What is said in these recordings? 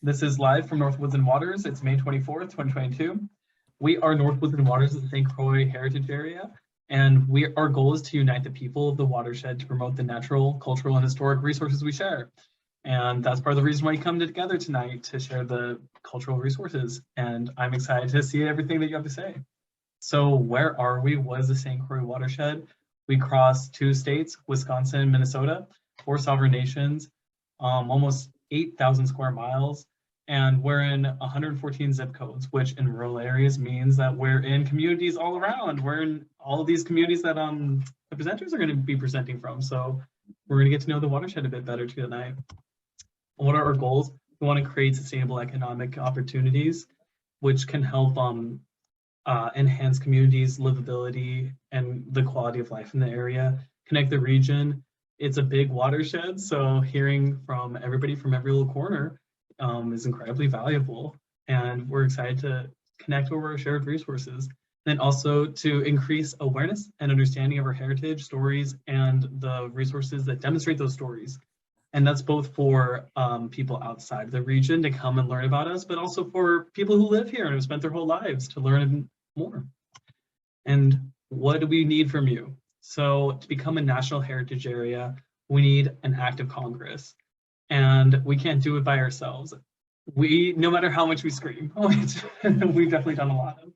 This is live from North Woods and Waters. It's May 24th, 2022. We are North Woods and Waters of the St. Croix Heritage Area, and our goal is to unite the people of the watershed to promote the natural, cultural, and historic resources we share. And that's part of the reason why we come together tonight, to share the cultural resources. And I'm excited to see everything that you have to say. So where are we? What is the St. Croix Watershed? We cross 2 states, Wisconsin and Minnesota, 4 sovereign nations, almost 8,000 square miles, and we're in 114 zip codes, which in rural areas means that we're in communities all around. We're in all of these communities that the presenters are going to be presenting from. So we're going to get to know the watershed a bit better tonight. What are our goals? We want to create sustainable economic opportunities, which can help enhance communities' livability and the quality of life in the area, connect the region. It's a big watershed, so hearing from everybody from every little corner is incredibly valuable. And we're excited to connect over our shared resources, and also to increase awareness and understanding of our heritage, stories, and the resources that demonstrate those stories. And that's both for people outside the region to come and learn about us, but also for people who live here and have spent their whole lives to learn more. And what do we need from you? So to become a national heritage area, we need an act of Congress, and we can't do it by ourselves. No matter how much we scream, which we've definitely done a lot of,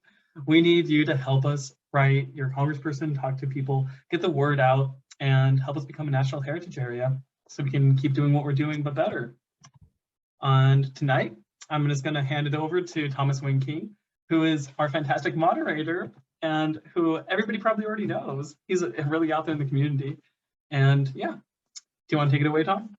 we need you to help us write your congressperson, talk to people, get the word out, and help us become a national heritage area so we can keep doing what we're doing, but better. And tonight, I'm just gonna hand it over to Thomas Winking, who is our fantastic moderator and who everybody probably already knows. He's really out there in the community. And yeah, do you want to take it away, Tom?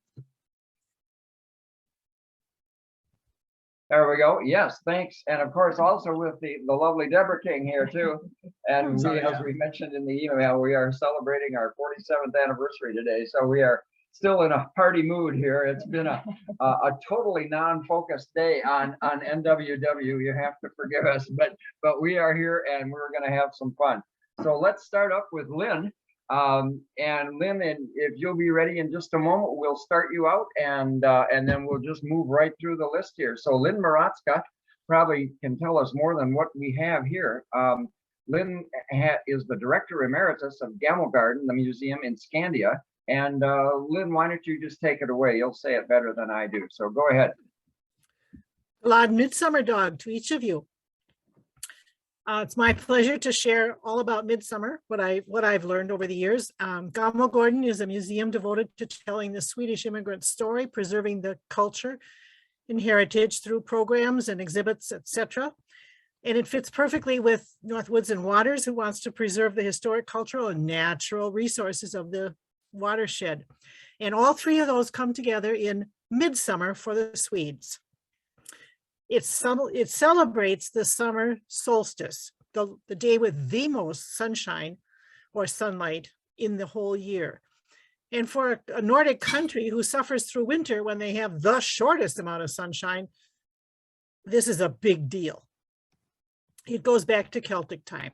There we go. Yes, thanks. And of course, also with the lovely Deborah King here too. And as we mentioned in the email, we are celebrating our 47th anniversary today. So we are still in a party mood here. It's been a totally non-focused day on NWW. You have to forgive us, but we are here and we're going to have some fun. So let's start up with Lynne. And Lynne, and if you'll be ready in just a moment, we'll start you out, and then we'll just move right through the list here. So Lynne Moratzka probably can tell us more than what we have here. Lynne is the Director Emeritus of Gamel Garden, the museum in Scandia. And Lynne, why don't you just take it away? You'll say it better than I do. So go ahead. Glad Midsummer Dog to each of you. It's my pleasure to share all about Midsummer, what I've learned over the years. Gamel Garden is a museum devoted to telling the Swedish immigrant story, preserving the culture and heritage through programs and exhibits, etc. And it fits perfectly with North Woods and Waters, who wants to preserve the historic, cultural, and natural resources of the watershed. And all 3 of those come together in Midsummer for the Swedes. It celebrates the summer solstice, the day with the most sunshine or sunlight in the whole year. And for a Nordic country who suffers through winter when they have the shortest amount of sunshine, this is a big deal. It goes back to Celtic times.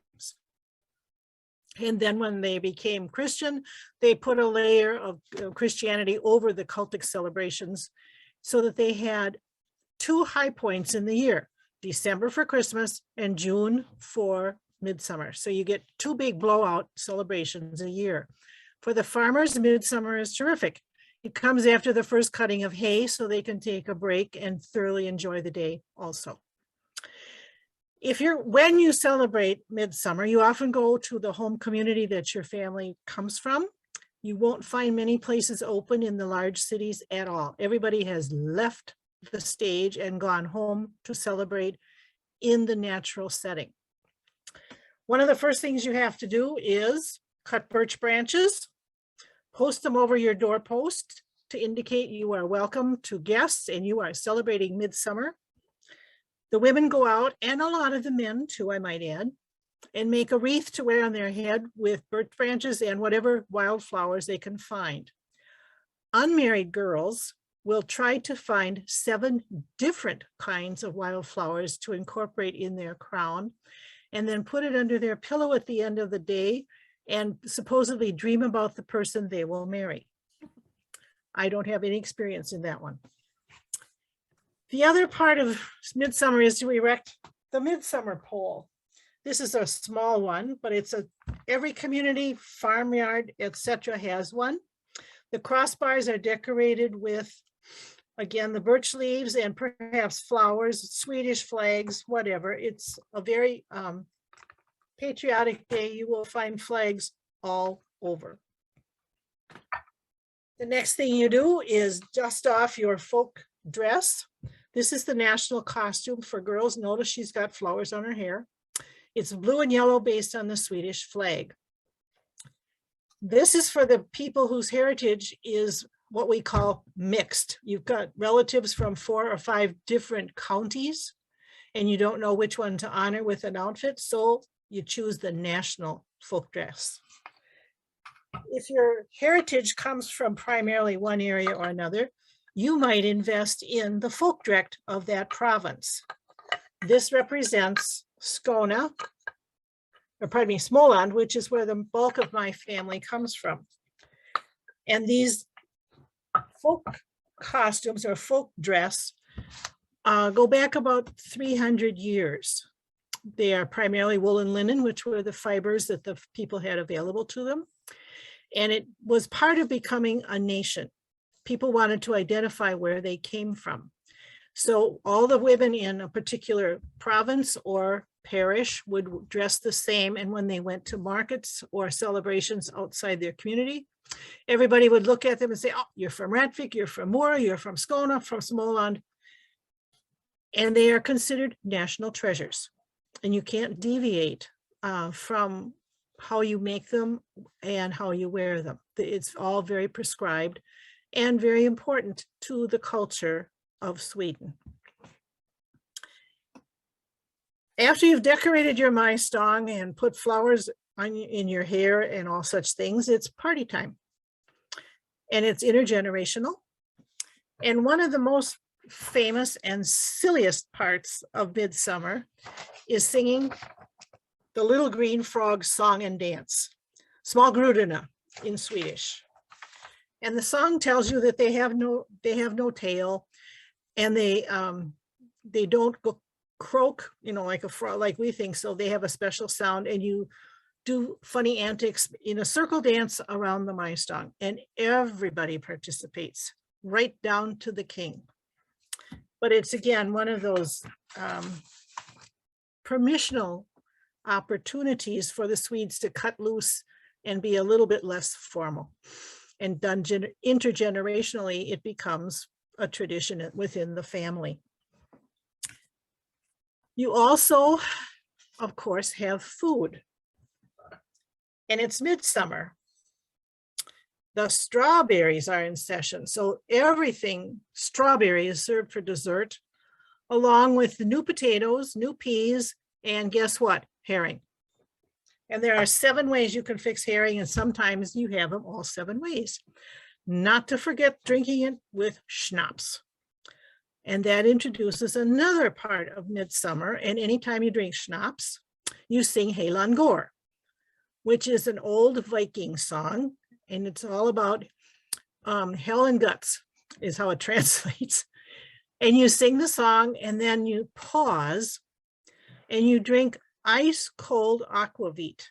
And then when they became Christian, they put a layer of Christianity over the cultic celebrations so that they had 2 high points in the year, December for Christmas and June for Midsummer. So you get 2 big blowout celebrations a year. For the farmers, Midsummer is terrific. It comes after the first cutting of hay, so they can take a break and thoroughly enjoy the day also. When you celebrate Midsummer, you often go to the home community that your family comes from. You won't find many places open in the large cities at all. Everybody has left the stage and gone home to celebrate in the natural setting. One of the first things you have to do is cut birch branches, post them over your doorpost to indicate you are welcome to guests and you are celebrating Midsummer. The women go out, and a lot of the men too, I might add, and make a wreath to wear on their head with birch branches and whatever wildflowers they can find. Unmarried girls will try to find 7 different kinds of wildflowers to incorporate in their crown, and then put it under their pillow at the end of the day and supposedly dream about the person they will marry. I don't have any experience in that one. The other part of midsummer is to erect the midsummer pole. This is a small one, but every community, farmyard, etc. has one. The crossbars are decorated with, again, the birch leaves and perhaps flowers, Swedish flags, whatever. It's a very patriotic day. You will find flags all over. The next thing you do is dust off your folk dress. This is the national costume for girls. Notice she's got flowers on her hair. It's blue and yellow based on the Swedish flag. This is for the people whose heritage is what we call mixed. You've got relatives from 4 or 5 different counties, and you don't know which one to honor with an outfit, so you choose the national folk dress. If your heritage comes from primarily one area or another, you might invest in the folk dress of that province. This represents Skåne, or pardon me, Småland, which is where the bulk of my family comes from. And these folk costumes or folk dress go back about 300 years. They are primarily wool and linen, which were the fibers that the people had available to them. And it was part of becoming a nation. People wanted to identify where they came from. So all the women in a particular province or parish would dress the same. And when they went to markets or celebrations outside their community, everybody would look at them and say, oh, you're from Rättvik, you're from Mora, you're from Skåne, from Småland. And they are considered national treasures. And you can't deviate from how you make them and how you wear them. It's all very prescribed and very important to the culture of Sweden. After you've decorated your majstång and put flowers in your hair and all such things, it's party time. And it's intergenerational. And one of the most famous and silliest parts of midsummer is singing the Little Green Frog Song and Dance, Smallgrudorna in Swedish. And the song tells you that they have no tail, and they don't go croak, like a frog, like we think. So they have a special sound, and you do funny antics in a circle dance around the majstång, and everybody participates, right down to the king. But it's, again, one of those permissional opportunities for the Swedes to cut loose and be a little bit less formal. And done intergenerationally, it becomes a tradition within the family. You also, of course, have food. And it's midsummer. The strawberries are in session. So everything strawberry is served for dessert, along with the new potatoes, new peas, and guess what? Herring. And there are 7 ways you can fix herring, and sometimes you have them all 7 ways. Not to forget drinking it with schnapps. And that introduces another part of midsummer. And anytime you drink schnapps, you sing Helan Går, which is an old Viking song. And it's all about hell and guts is how it translates. And you sing the song, and then you pause and you drink ice cold aquavit,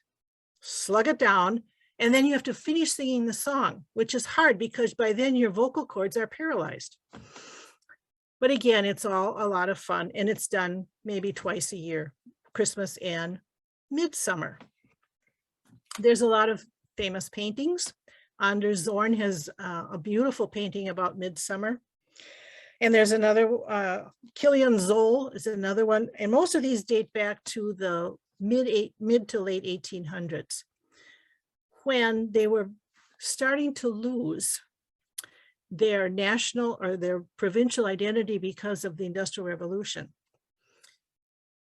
slug it down, and then you have to finish singing the song, which is hard because by then your vocal cords are paralyzed. But again, it's all a lot of fun, and it's done maybe twice a year, Christmas and midsummer. There's a lot of famous paintings. Anders Zorn has a beautiful painting about midsummer. And there's another, Kilian Zoll is another one. And most of these date back to the mid to late 1800s, when they were starting to lose their national or their provincial identity because of the Industrial Revolution.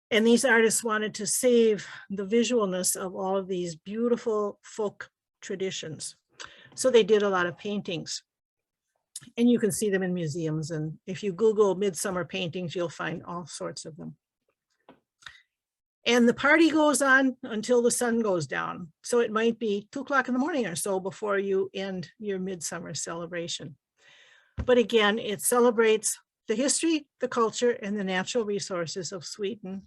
And these artists wanted to save the visualness of all of these beautiful folk traditions. So they did a lot of paintings. And you can see them in museums. And if you Google midsummer paintings, you'll find all sorts of them. And the party goes on until the sun goes down. So it might be 2 o'clock in the morning or so before you end your midsummer celebration. But again, it celebrates the history, the culture, and the natural resources of Sweden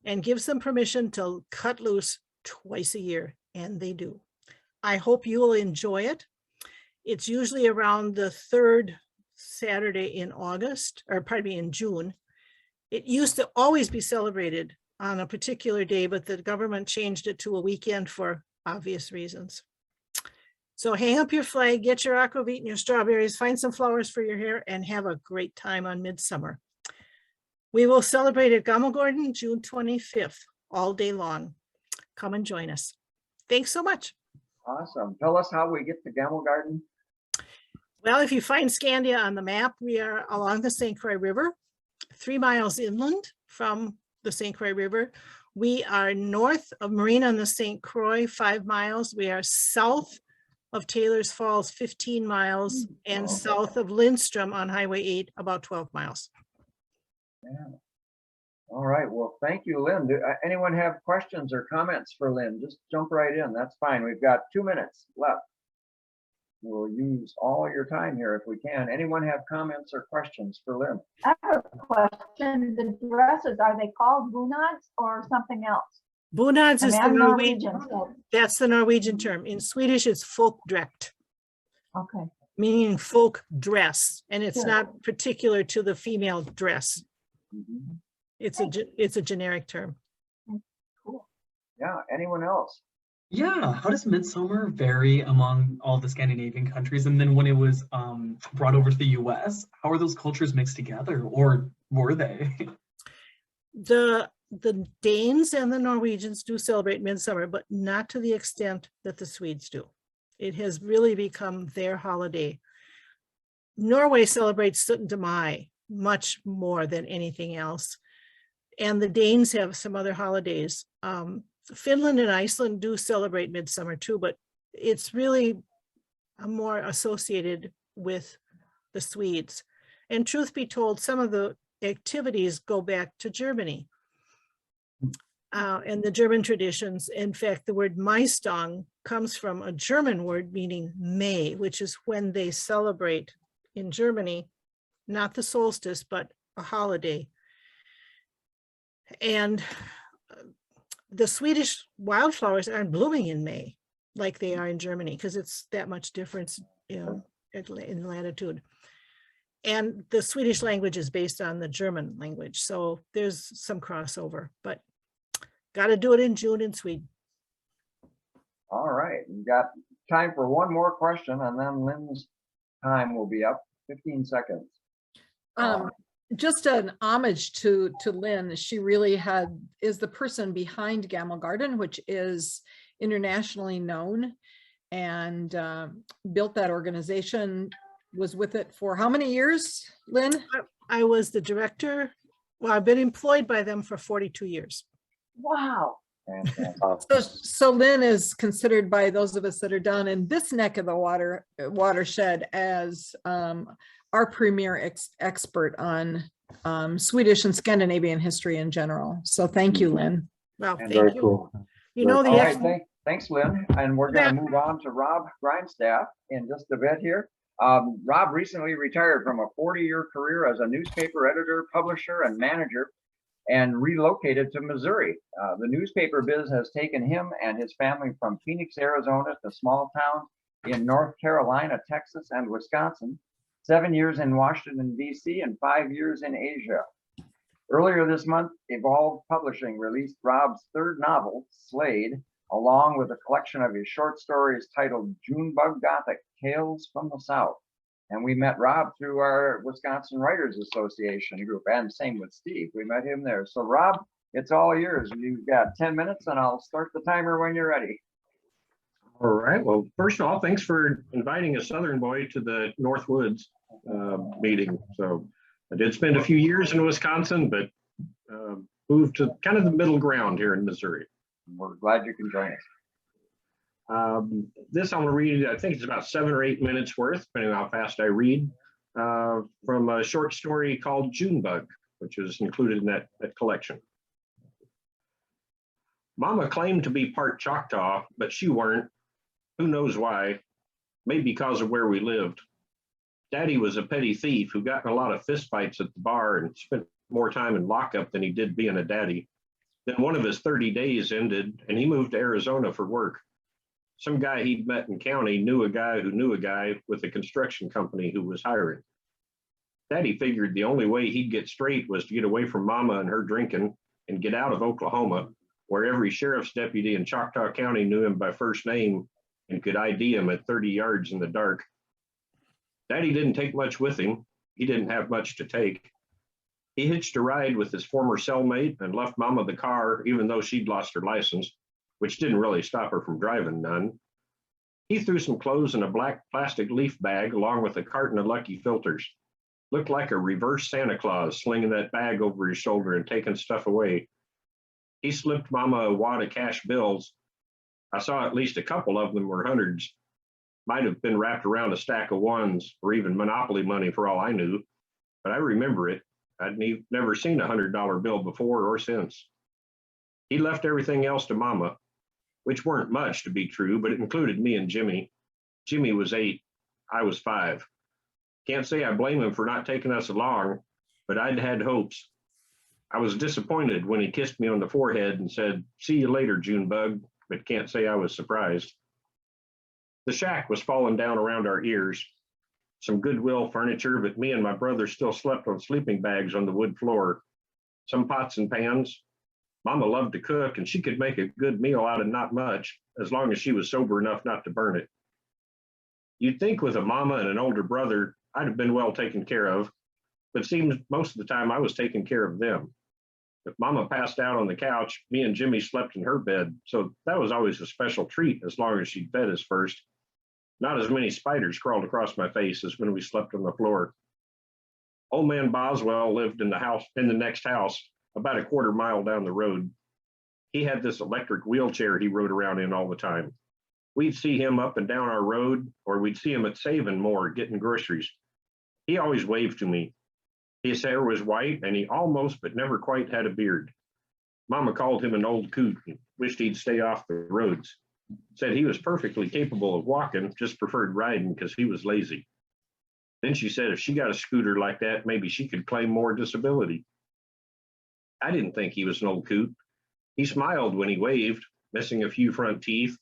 and gives them permission to cut loose twice a year, and they do. I hope you will enjoy it. It's usually around the third Saturday in August, or pardon me, in June. It used to always be celebrated on a particular day, but the government changed it to a weekend for obvious reasons. So hang up your flag, get your aquavit and your strawberries, find some flowers for your hair, and have a great time on Midsummer. We will celebrate at Gammelgården June 25th, all day long. Come and join us. Thanks so much. Awesome. Tell us how we get to Gammelgården. Well, if you find Scandia on the map, we are along the St. Croix River, 3 miles inland from the St. Croix River. We are north of Marina on the St. Croix, 5 miles. We are south of Taylor's Falls, 15 miles, and south of Lindstrom on Highway 8, about 12 miles. Yeah. All right. Well, thank you, Lynn. Anyone have questions or comments for Lynn? Just jump right in. That's fine. We've got 2 minutes left. We'll use all your time here if we can. Anyone have comments or questions for Lynn? I have a question. The dresses, are they called bunads or something else? Bunads is the I'm Norwegian. so- That's the Norwegian term. In Swedish, it's folkdräkt, Okay. meaning folk dress, and it's Sure. not particular to the female dress. Mhm. It's a generic term. Cool. Yeah. Anyone else? Yeah, how does Midsummer vary among all the Scandinavian countries? And then when it was brought over to the US, how are those cultures mixed together, or were they? The Danes and the Norwegians do celebrate Midsummer, but not to the extent that the Swedes do. It has really become their holiday. Norway celebrates Syttende Mai much more than anything else. And the Danes have some other holidays. Finland and Iceland do celebrate Midsummer too, but it's really more associated with the Swedes. And truth be told, some of the activities go back to Germany and the German traditions. In fact, the word Maistang comes from a German word meaning May, which is when they celebrate in Germany, not the solstice, but a holiday. And the Swedish wildflowers aren't blooming in May like they are in Germany, because it's that much difference, in latitude. And the Swedish language is based on the German language, so there's some crossover, but got to do it in June in Sweden. All right. We've got time for one more question, and then Lynn's time will be up. 15 seconds. Just an homage to Lynn. She really is the person behind Gammelgården, which is internationally known, and built that organization, was with it for how many years, Lynn? I was the director. Well, I've been employed by them for 42 years. Wow. Fantastic. So Lynn is considered by those of us that are down in this neck of the watershed as our premier expert on Swedish and Scandinavian history in general. So thank you, Lynn. Well, And thank you. Cool. You know, All right, the thanks, Lynn. And we're going to move on to Robb Grindstaff in just a bit here. Robb recently retired from a 40-year career as a newspaper editor, publisher, and manager, and relocated to Missouri. The newspaper biz has taken him and his family from Phoenix, Arizona to small towns in North Carolina, Texas, and Wisconsin, 7 years in Washington, D.C., and 5 years in Asia. Earlier this month, Evolve Publishing released Robb's third novel, Slade, along with a collection of his short stories titled Junebug Gothic, Tales from the South. And we met Robb through our Wisconsin Writers Association group, and same with Steve. We met him there. So Robb, it's all yours. You've got 10 minutes, and I'll start the timer when you're ready. All right. Well, first of all, thanks for inviting a Southern boy to the Northwoods meeting. So I did spend a few years in Wisconsin, but moved to kind of the middle ground here in Missouri. We're glad you can join us. This I'm going to read, I think it's about 7 or 8 minutes worth, depending on how fast I read, from a short story called Junebug, which is included in that collection. Mama claimed to be part Choctaw, but she weren't. Who knows why? Maybe because of where we lived. Daddy was a petty thief who got in a lot of fistfights at the bar and spent more time in lockup than he did being a daddy. Then one of his 30 days ended and he moved to Arizona for work. Some guy he'd met in county knew a guy who knew a guy with a construction company who was hiring. Daddy figured the only way he'd get straight was to get away from Mama and her drinking and get out of Oklahoma, where every sheriff's deputy in Choctaw County knew him by first name and could ID him at 30 yards in the dark. Daddy didn't take much with him. He didn't have much to take. He hitched a ride with his former cellmate and left Mama the car, even though she'd lost her license, which didn't really stop her from driving none. He threw some clothes in a black plastic leaf bag along with a carton of Lucky Filters. Looked like a reverse Santa Claus slinging that bag over his shoulder and taking stuff away. He slipped Mama a wad of cash bills. I saw at least a couple of them were hundreds. Might have been wrapped around a stack of ones or even Monopoly money for all I knew, but I remember it. I'd never seen a $100 bill before or since. He left everything else to Mama, which weren't much to be true, but it included me and Jimmy. Jimmy was 8, I was 5. Can't say I blame him for not taking us along, but I'd had hopes. I was disappointed when he kissed me on the forehead and said, "See you later, Junebug," but can't say I was surprised. The shack was falling down around our ears. Some Goodwill furniture, but me and my brother still slept on sleeping bags on the wood floor. Some pots and pans. Mama loved to cook, and she could make a good meal out of not much, as long as she was sober enough not to burn it. You'd think with a mama and an older brother, I'd have been well taken care of, but it seems most of the time I was taking care of them. If Mama passed out on the couch, me and Jimmy slept in her bed, so that was always a special treat as long as she'd fed us first. Not as many spiders crawled across my face as when we slept on the floor. Old man Boswell lived in the next house, about a quarter mile down the road. He had this electric wheelchair he rode around in all the time. We'd see him up and down our road, or we'd see him at Save and More getting groceries. He always waved to me. His hair was white, and he almost but never quite had a beard. Mama called him an old coot and wished he'd stay off the roads. Said he was perfectly capable of walking, just preferred riding because he was lazy. Then she said if she got a scooter like that, maybe she could claim more disability. I didn't think he was an old coot. He smiled when he waved, missing a few front teeth,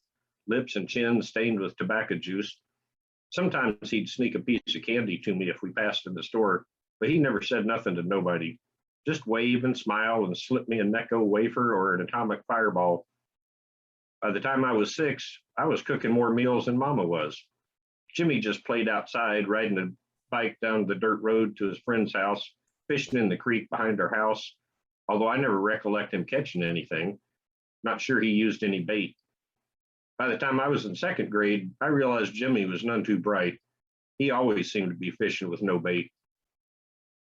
lips and chin stained with tobacco juice. Sometimes he'd sneak a piece of candy to me if we passed in the store, but he never said nothing to nobody. Just wave and smile and slip me a Necco wafer or an atomic fireball. By the time I was 6, I was cooking more meals than Mama was. Jimmy just played outside, riding a bike down the dirt road to his friend's house, fishing in the creek behind our house, although I never recollect him catching anything. Not sure he used any bait. By the time I was in 2nd grade, I realized Jimmy was none too bright. He always seemed to be fishing with no bait.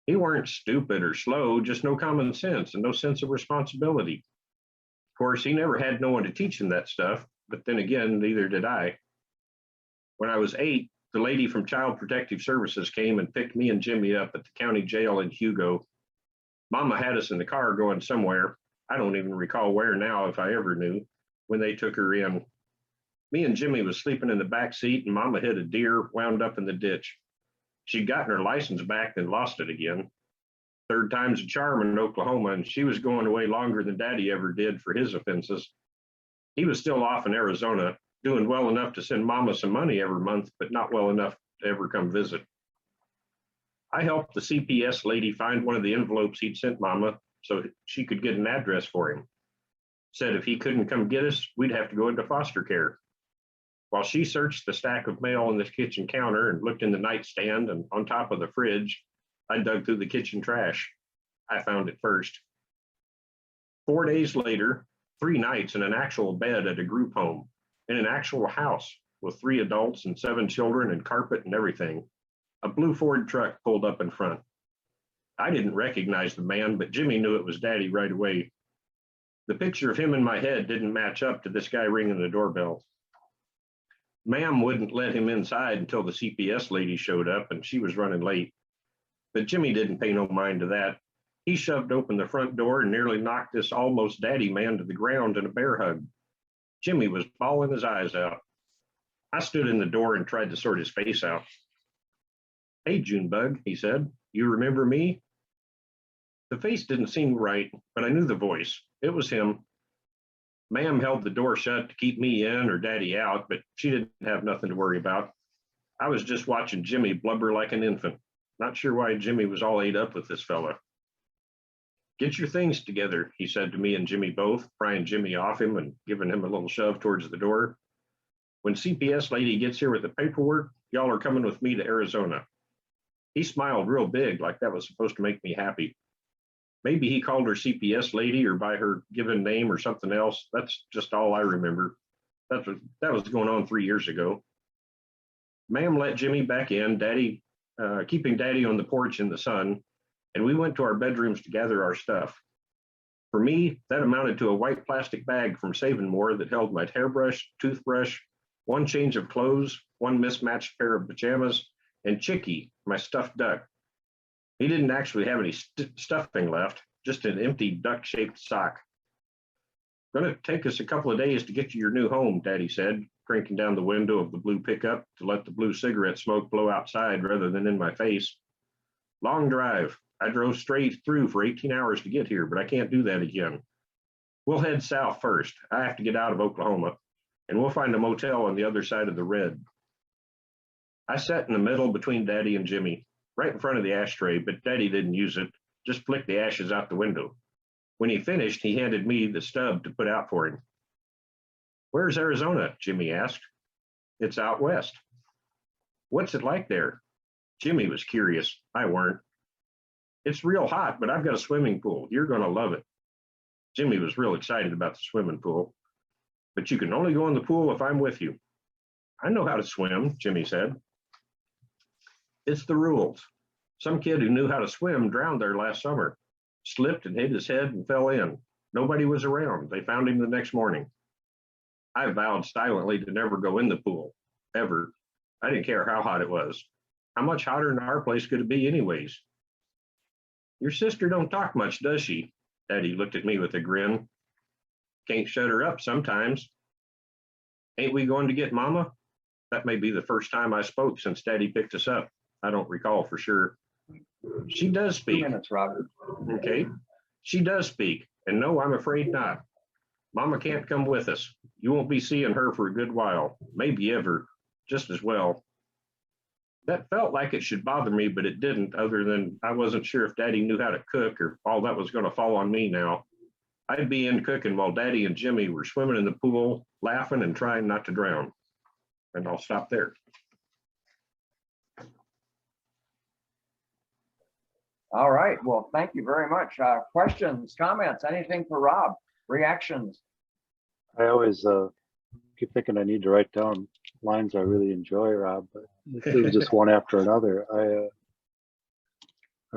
He weren't stupid or slow, just no common sense and no sense of responsibility. Of course, he never had no one to teach him that stuff, but then again, neither did I. When I was 8, the lady from Child Protective Services came and picked me and Jimmy up at the county jail in Hugo. Mama had us in the car going somewhere. I don't even recall where now, if I ever knew, when they took her in. Me and Jimmy was sleeping in the back seat, and Mama hit a deer wound up in the ditch. She'd gotten her license back, then lost it again. 3rd time's a charm in Oklahoma, and she was going away longer than Daddy ever did for his offenses. He was still off in Arizona, doing well enough to send Mama some money every month, but not well enough to ever come visit. I helped the CPS lady find one of the envelopes he'd sent Mama so she could get an address for him. Said if he couldn't come get us, we'd have to go into foster care. While she searched the stack of mail on the kitchen counter and looked in the nightstand and on top of the fridge, I dug through the kitchen trash. I found it first. 4 days later, 3 nights in an actual bed at a group home, in an actual house with 3 adults and 7 children and carpet and everything. A blue Ford truck pulled up in front. I didn't recognize the man, but Jimmy knew it was Daddy right away. The picture of him in my head didn't match up to this guy ringing the doorbell. Ma'am wouldn't let him inside until the CPS lady showed up, and she was running late. But Jimmy didn't pay no mind to that. He shoved open the front door and nearly knocked this almost daddy man to the ground in a bear hug. Jimmy was bawling his eyes out. I stood in the door and tried to sort his face out. Hey, Junebug, he said, you remember me? The face didn't seem right, but I knew the voice. It was him. Ma'am held the door shut to keep me in or Daddy out, but she didn't have nothing to worry about. I was just watching Jimmy blubber like an infant. Not sure why Jimmy was all ate up with this fella. Get your things together, he said to me and Jimmy both, prying Jimmy off him and giving him a little shove towards the door. When CPS lady gets here with the paperwork, y'all are coming with me to Arizona. He smiled real big, like that was supposed to make me happy. Maybe he called her CPS lady or by her given name or something else. That's just all I remember. That was going on 3 years ago. Ma'am let Jimmy back in, keeping Daddy on the porch in the sun, and we went to our bedrooms to gather our stuff. For me, that amounted to a white plastic bag from Saving More that held my hairbrush, toothbrush, one change of clothes, one mismatched pair of pajamas, and Chicky, my stuffed duck. He didn't actually have any stuffing left, just an empty duck-shaped sock. Gonna take us a couple of days to get to your new home, Daddy said, cranking down the window of the blue pickup to let the blue cigarette smoke blow outside rather than in my face. Long drive. I drove straight through for 18 hours to get here, but I can't do that again. We'll head south first. I have to get out of Oklahoma, and we'll find a motel on the other side of the red. I sat in the middle between Daddy and Jimmy, right in front of the ashtray, but Daddy didn't use it, just flicked the ashes out the window. When he finished, he handed me the stub to put out for him. Where's Arizona? Jimmy asked. It's out west. What's it like there? Jimmy was curious. I weren't. It's real hot, but I've got a swimming pool. You're going to love it. Jimmy was real excited about the swimming pool. But you can only go in the pool if I'm with you. I know how to swim, Jimmy said. It's the rules. Some kid who knew how to swim drowned there last summer, slipped and hit his head and fell in. Nobody was around. They found him the next morning. I vowed silently to never go in the pool, ever. I didn't care how hot it was. How much hotter than our place could it be anyways? Your sister don't talk much, does she? Daddy looked at me with a grin. Can't shut her up sometimes. Ain't we going to get Mama? That may be the first time I spoke since Daddy picked us up. I don't recall for sure. She does speak. 2 minutes, Robert. Okay. She does speak. And no, I'm afraid not. Mama can't come with us. You won't be seeing her for a good while, maybe ever, just as well. That felt like it should bother me, but it didn't, other than I wasn't sure if Daddy knew how to cook or all that was going to fall on me now. I'd be in cooking while Daddy and Jimmy were swimming in the pool, laughing and trying not to drown. And I'll stop there. All right, well, thank you very much. Questions, comments, anything for Robb? Reactions? I always keep thinking I need to write down lines I really enjoy, Robb, but this is just one after another. I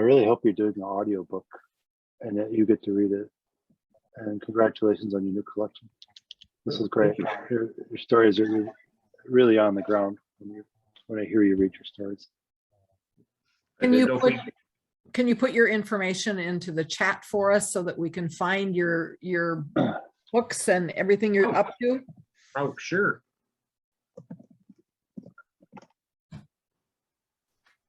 really hope you're doing an audiobook and that you get to read it. And congratulations on your new collection. This is great. Your stories are really on the ground when I hear you read your stories. Can you put your information into the chat for us so that we can find your books and everything you're up to? Oh, sure.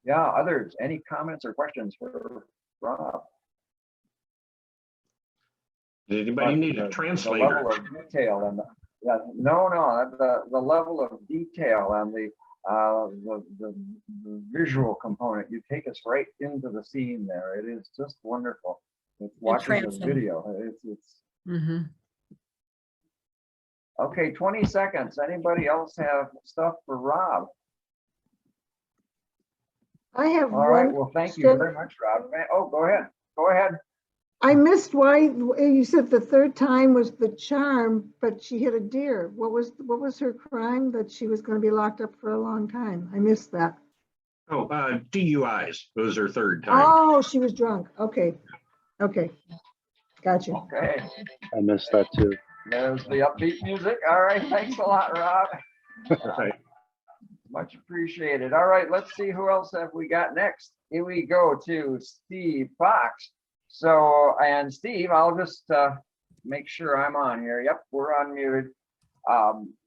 Yeah, others, any comments or questions for Robb? Does anybody need a translator? The level of detail and the level of detail and the visual component, you take us right into the scene there. It is just wonderful. It's watching the video. It's okay. 20 seconds. Anybody else have stuff for Robb? I have All right. Well, thank you very much, Robb. Oh, go ahead. Go ahead. I missed why you said the third time was the charm, but she hit a deer. What was her crime that she was going to be locked up for a long time? I missed that. Oh, DUIs. It was her third time. Oh, she was drunk. Okay. Gotcha. Okay. I missed that too. There's the upbeat music. All right. Thanks a lot, Robb. Right. Much appreciated. All right. Let's see who else have we got next. Here we go to Steve Fox. So, and Steve, I'll just make sure I'm on here. Yep, we're unmuted.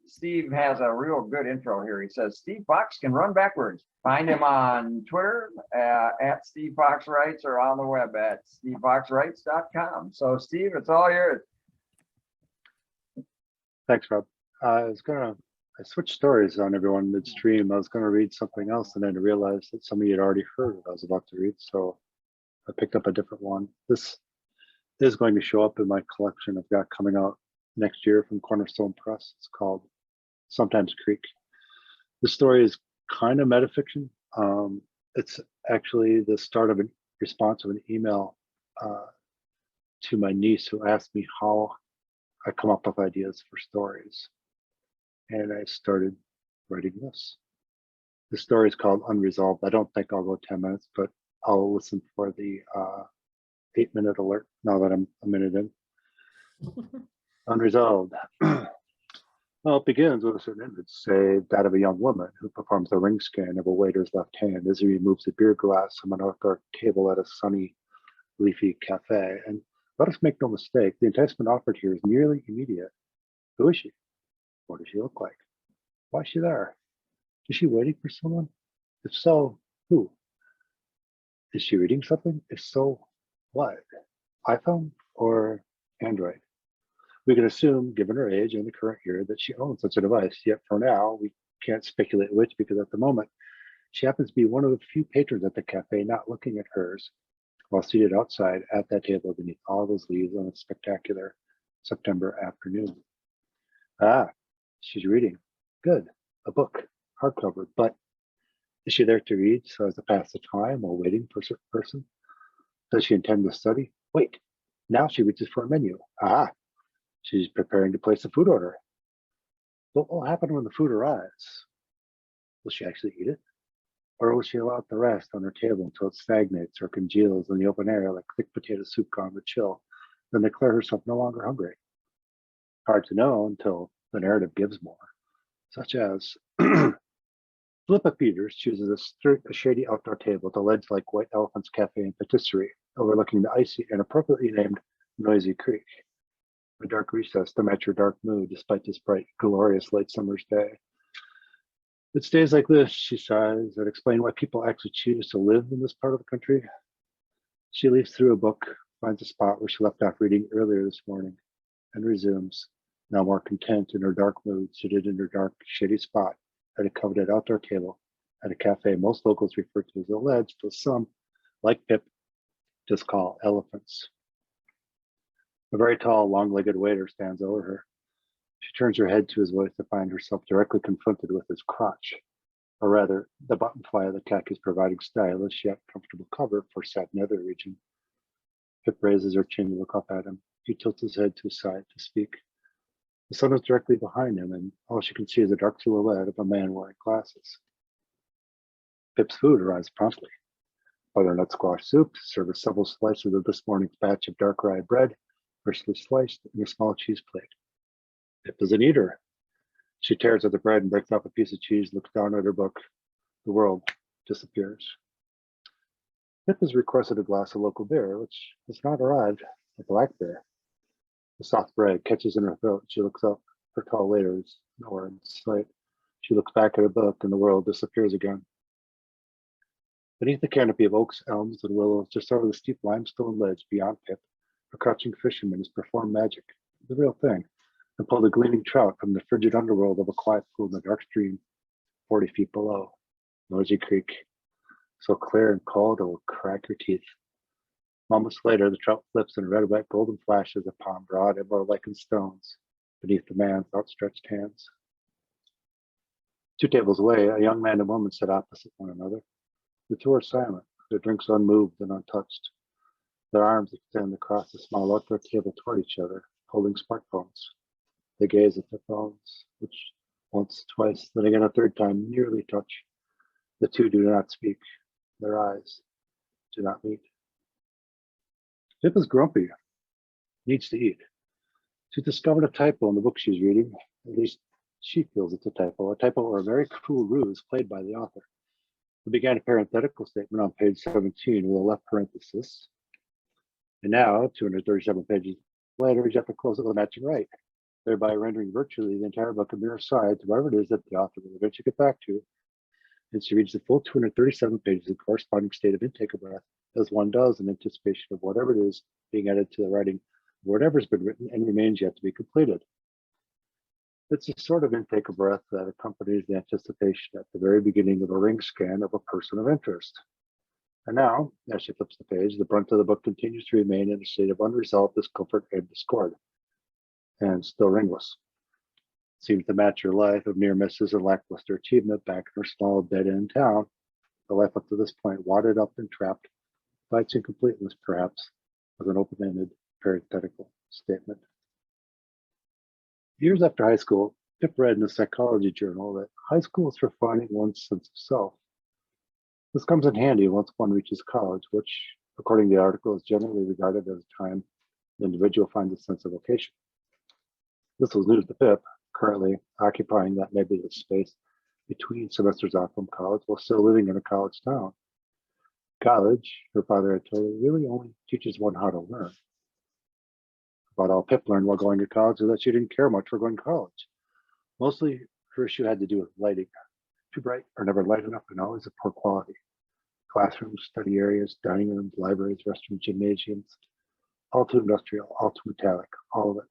Steve has a real good intro here. He says, Steve Fox can run backwards. Find him on Twitter at Steve Fox Writes or on the web at stevefoxwrites.com. So Steve, it's all yours. Thanks, Rob. I switched stories on everyone midstream. I was gonna read something else and then I realized that some of you had already heard what I was about to read. So I picked up a different one. This is going to show up in my collection I've got coming out next year from Cornerstone Press. It's called Sometimes Creek. The story is kind of metafiction. It's actually the start of a response of an email to my niece who asked me how I come up with ideas for stories. And I started writing this. The story is called Unresolved. I don't think I'll go 10 minutes, but I'll listen for the 8-minute alert now that I'm a minute in. Unresolved. Well, it begins with a certain image, say that of a young woman who performs a ring scan of a waiter's left hand as he removes a beer glass from an outdoor table at a sunny, leafy cafe. And let us make no mistake, the enticement offered here is nearly immediate. Who is she? What does she look like? Why is she there? Is she waiting for someone? If so, who? Is she reading something? If so, what? iPhone or Android? We can assume, given her age and the current year, that she owns such a device. Yet for now, we can't speculate which, because at the moment, she happens to be one of the few patrons at the cafe not looking at hers, while seated outside at that table beneath all those leaves on a spectacular September afternoon. Ah, she's reading. Good. A book, hardcover. But is she there to read so as to pass the time while waiting for a certain person? Does she intend to study? Wait, now she reaches for a menu. Ah, she's preparing to place a food order. What will happen when the food arrives? Will she actually eat it? Or will she allow it to rest on her table until it stagnates or congeals in the open air like thick potato soup gone with chill, then declare herself no longer hungry? Hard to know until the narrative gives more, such as Philippa Peters chooses a shady outdoor table to ledge like White Elephant's Cafe and Patisserie, overlooking the icy and appropriately named Noisy Creek, a dark recess to match her dark mood despite this bright, glorious late summer's day. It's days like this, she sighs, that explain why people actually choose to live in this part of the country. She leaves through a book, finds a spot where she left off reading earlier this morning, and resumes, now more content in her dark mood, seated in her dark, shady spot at a coveted outdoor table at a cafe most locals refer to as a ledge, but some, like Pip, just call elephants. A very tall, long-legged waiter stands over her. She turns her head to his voice to find herself directly confronted with his crotch, or rather, the button fly of the khakis providing stylish yet comfortable cover for said nether region. Pip raises her chin to look up at him. He tilts his head to his side to speak. The sun is directly behind him, and all she can see is a dark silhouette of a man wearing glasses. Pip's food arrives promptly. Butternut squash soup serves several slices of this morning's batch of dark rye bread, freshly sliced in a small cheese plate. Pip is an eater. She tears at the bread and breaks off a piece of cheese, looks down at her book. The world disappears. Pip has requested a glass of local beer, which has not arrived, a black beer. The soft bread catches in her throat. She looks up. Her tall waiter is nowhere in sight. She looks back at her book and the world disappears again. Beneath the canopy of oaks, elms, and willows, just over the steep limestone ledge beyond Pip, a crouching fisherman has performed magic, the real thing, and pulled a gleaming trout from the frigid underworld of a quiet pool in the dark stream 40 feet below. Noisy Creek, so clear and cold it will crack your teeth. Moments later, the trout flips and red, wet, golden flashes upon broad emerald-lichened stones beneath the man's outstretched hands. 2 tables away, a young man and woman sit opposite one another. The two are silent, their drinks unmoved and untouched. Their arms extend across the small outdoor table toward each other, holding smartphones. They gaze at their phones, which once, twice, then again a third time nearly touch. The two do not speak. Their eyes do not meet. Pip is grumpy, needs to eat. She discovered a typo in the book she's reading. At least she feels it's a typo or a very cruel ruse played by the author. It began a parenthetical statement on page 17 with a left parenthesis. And now, 237 pages later, you have to close it with a matching right. thereby rendering virtually the entire book a mere aside to whatever it is that the author will eventually get back to. And she reads the full 237 pages in corresponding state of intake of breath, as one does in anticipation of whatever it is being added to the writing, whatever's been written and remains yet to be completed. It's a sort of intake of breath that accompanies the anticipation at the very beginning of a ring scan of a person of interest. And now, as she flips the page, the brunt of the book continues to remain in a state of unresolved discomfort and discord, and still ringless. Seems to match her life of near misses and lackluster achievement back in her small dead-end town. The life up to this point wadded up and trapped by its incompleteness, perhaps, with an open-ended parenthetical statement. Years after high school, Pip read in a psychology journal that high school is for finding one's sense of self. This comes in handy once one reaches college, which, according to the article, is generally regarded as a time the individual finds a sense of vocation. This was news to Pip, currently occupying that nebulous space between semesters off from college while still living in a college town. College, her father had told her, really only teaches one how to learn. About all Pip learned while going to college is that she didn't care much for going to college. Mostly her issue had to do with lighting. Too bright or never light enough and always of poor quality. Classrooms, study areas, dining rooms, libraries, restrooms, gymnasiums, all too industrial, all too metallic, all of it.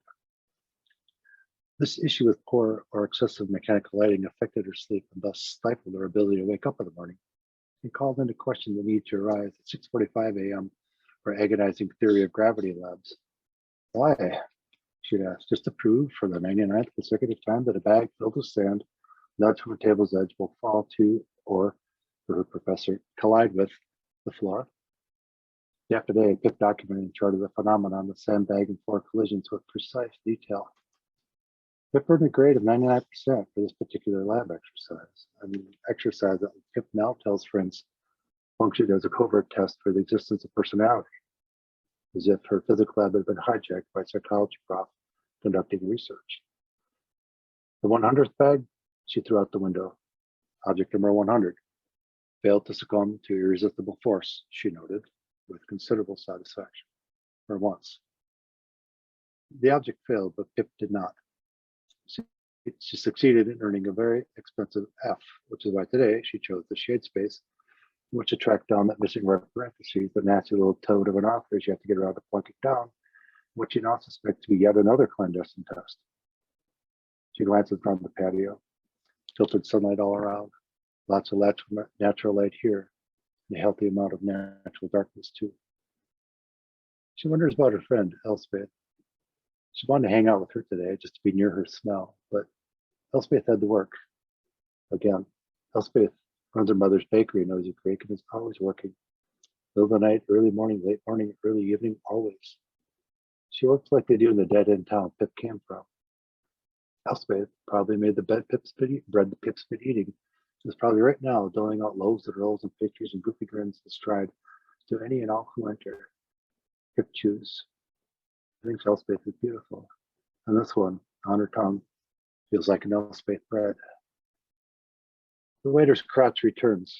This issue with poor or excessive mechanical lighting affected her sleep and thus stifled her ability to wake up in the morning. It called into question the need to arise at 6:45 a.m. for agonizing theory of gravity labs. Why? She'd asked, just to prove for the 99th consecutive time that a bag filled with sand, nudged from a table's edge, will fall to, or, for her professor, collide with the floor. Day after day, Pip documented and charted the phenomenon of sandbag and floor collisions with precise detail. Pip earned a grade of 99% for this particular lab exercise, an exercise that Pip now tells friends functioned as a covert test for the existence of personality, as if her physics lab had been hijacked by a psychology prof conducting research. The 100th bag she threw out the window. Object number 100 failed to succumb to irresistible force, she noted, with considerable satisfaction, for once. The object failed, but Pip did not. She succeeded in earning a very expensive F, which is why today she chose the shade space, in which to track down that missing red parentheses, the nasty little toad of an author you have to get around to plunk it down, which you now suspect to be yet another clandestine test. She glances around the patio, filtered sunlight all around, lots of natural light here, and a healthy amount of natural darkness too. She wonders about her friend, Elspeth. She wanted to hang out with her today, just to be near her smell, but Elspeth had to work. Again, Elspeth runs her mother's bakery in Nosy Creek and is always working. Middle of the night, early morning, late morning, early evening, always. She works like they do in the dead-end town Pip came from. Elspeth probably made the bread Pip's been eating. She's probably right now doling out loaves and rolls and pictures and goofy grins in stride to any and all who enter. Pip chews. I think Elspeth is beautiful. And this one, on her tongue, feels like an Elspeth bread. The waiter's crotch returns,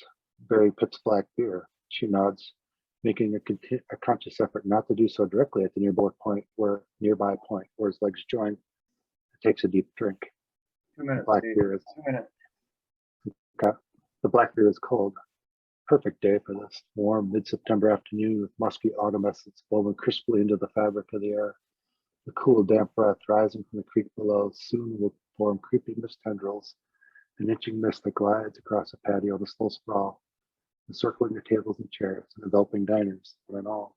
bearing Pip's black beer. She nods, making a conscious effort not to do so directly at the nearby point where his legs join. Takes a deep drink. 2 minutes. Black beer is 2 minutes. okay. The black beer is cold. Perfect day for this warm mid-September afternoon with musky autumn essence woven crisply into the fabric of the air. The cool, damp breath rising from the creek below soon will form creeping mist tendrils, an inching mist that glides across the patio to slow sprawl, encircling the tables and chairs and enveloping diners, one and all.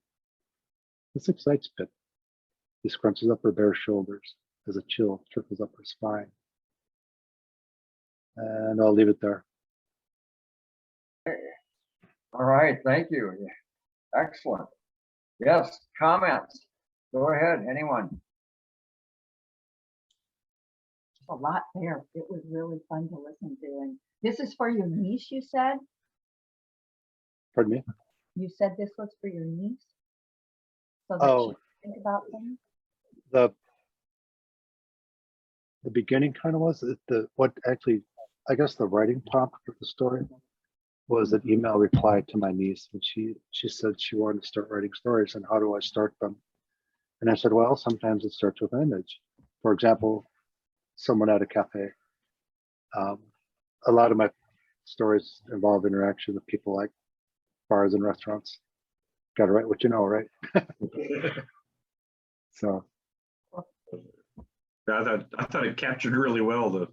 This excites Pip. He scrunches up her bare shoulders as a chill trickles up her spine. And I'll leave it there. All right, thank you. Excellent. Yes, comments. Go ahead, anyone. A lot there. It was really fun to listen to. And this is for your niece, you said? Pardon me? You said this was for your niece? So that she can think about things? The beginning kind of was what actually, I guess the writing prompt for the story was an email reply to my niece, and she said she wanted to start writing stories, and how do I start them? And I said, well, sometimes it starts with an image. For example, someone at a cafe. A lot of my stories involve interaction with people like bars and restaurants. Got to write what you know, right? So. I thought it captured really well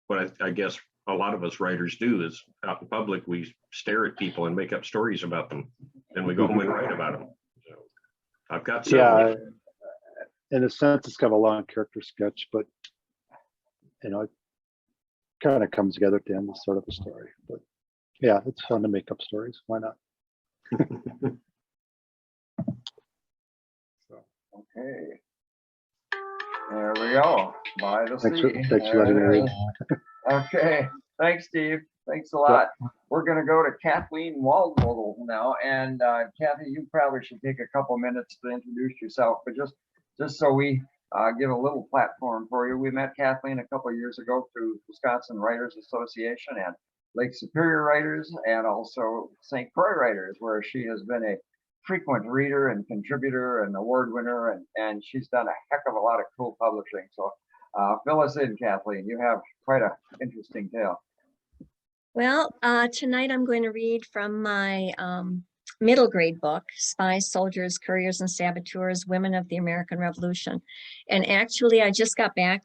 what I guess a lot of us writers do is out in public, we stare at people and make up stories about them, and we go home and write about them. So I've got several. Yeah, in a sense, it's kind of a long character sketch, but you know, it kind of comes together at the end as sort of a story. But yeah, it's fun to make up stories. Why not? So. Okay. There we go. By the Thanks sea. for letting me read. Okay. Thanks, Steve. Thanks a lot. We're going to go to Kathleen Waldvogel now. And Kathy, you probably should take a couple minutes to introduce yourself, but just so we give a little platform for you. We met Kathleen a couple of years ago through Wisconsin Writers Association and Lake Superior Writers, and also St. Croix Writers, where she has been a frequent reader and contributor and award winner, and she's done a heck of a lot of cool publishing. So fill us in, Kathleen. You have quite an interesting tale. Well, tonight I'm going to read from my middle grade book, Spies, Soldiers, Couriers, and Saboteurs, Women of the American Revolution. And actually, I just got back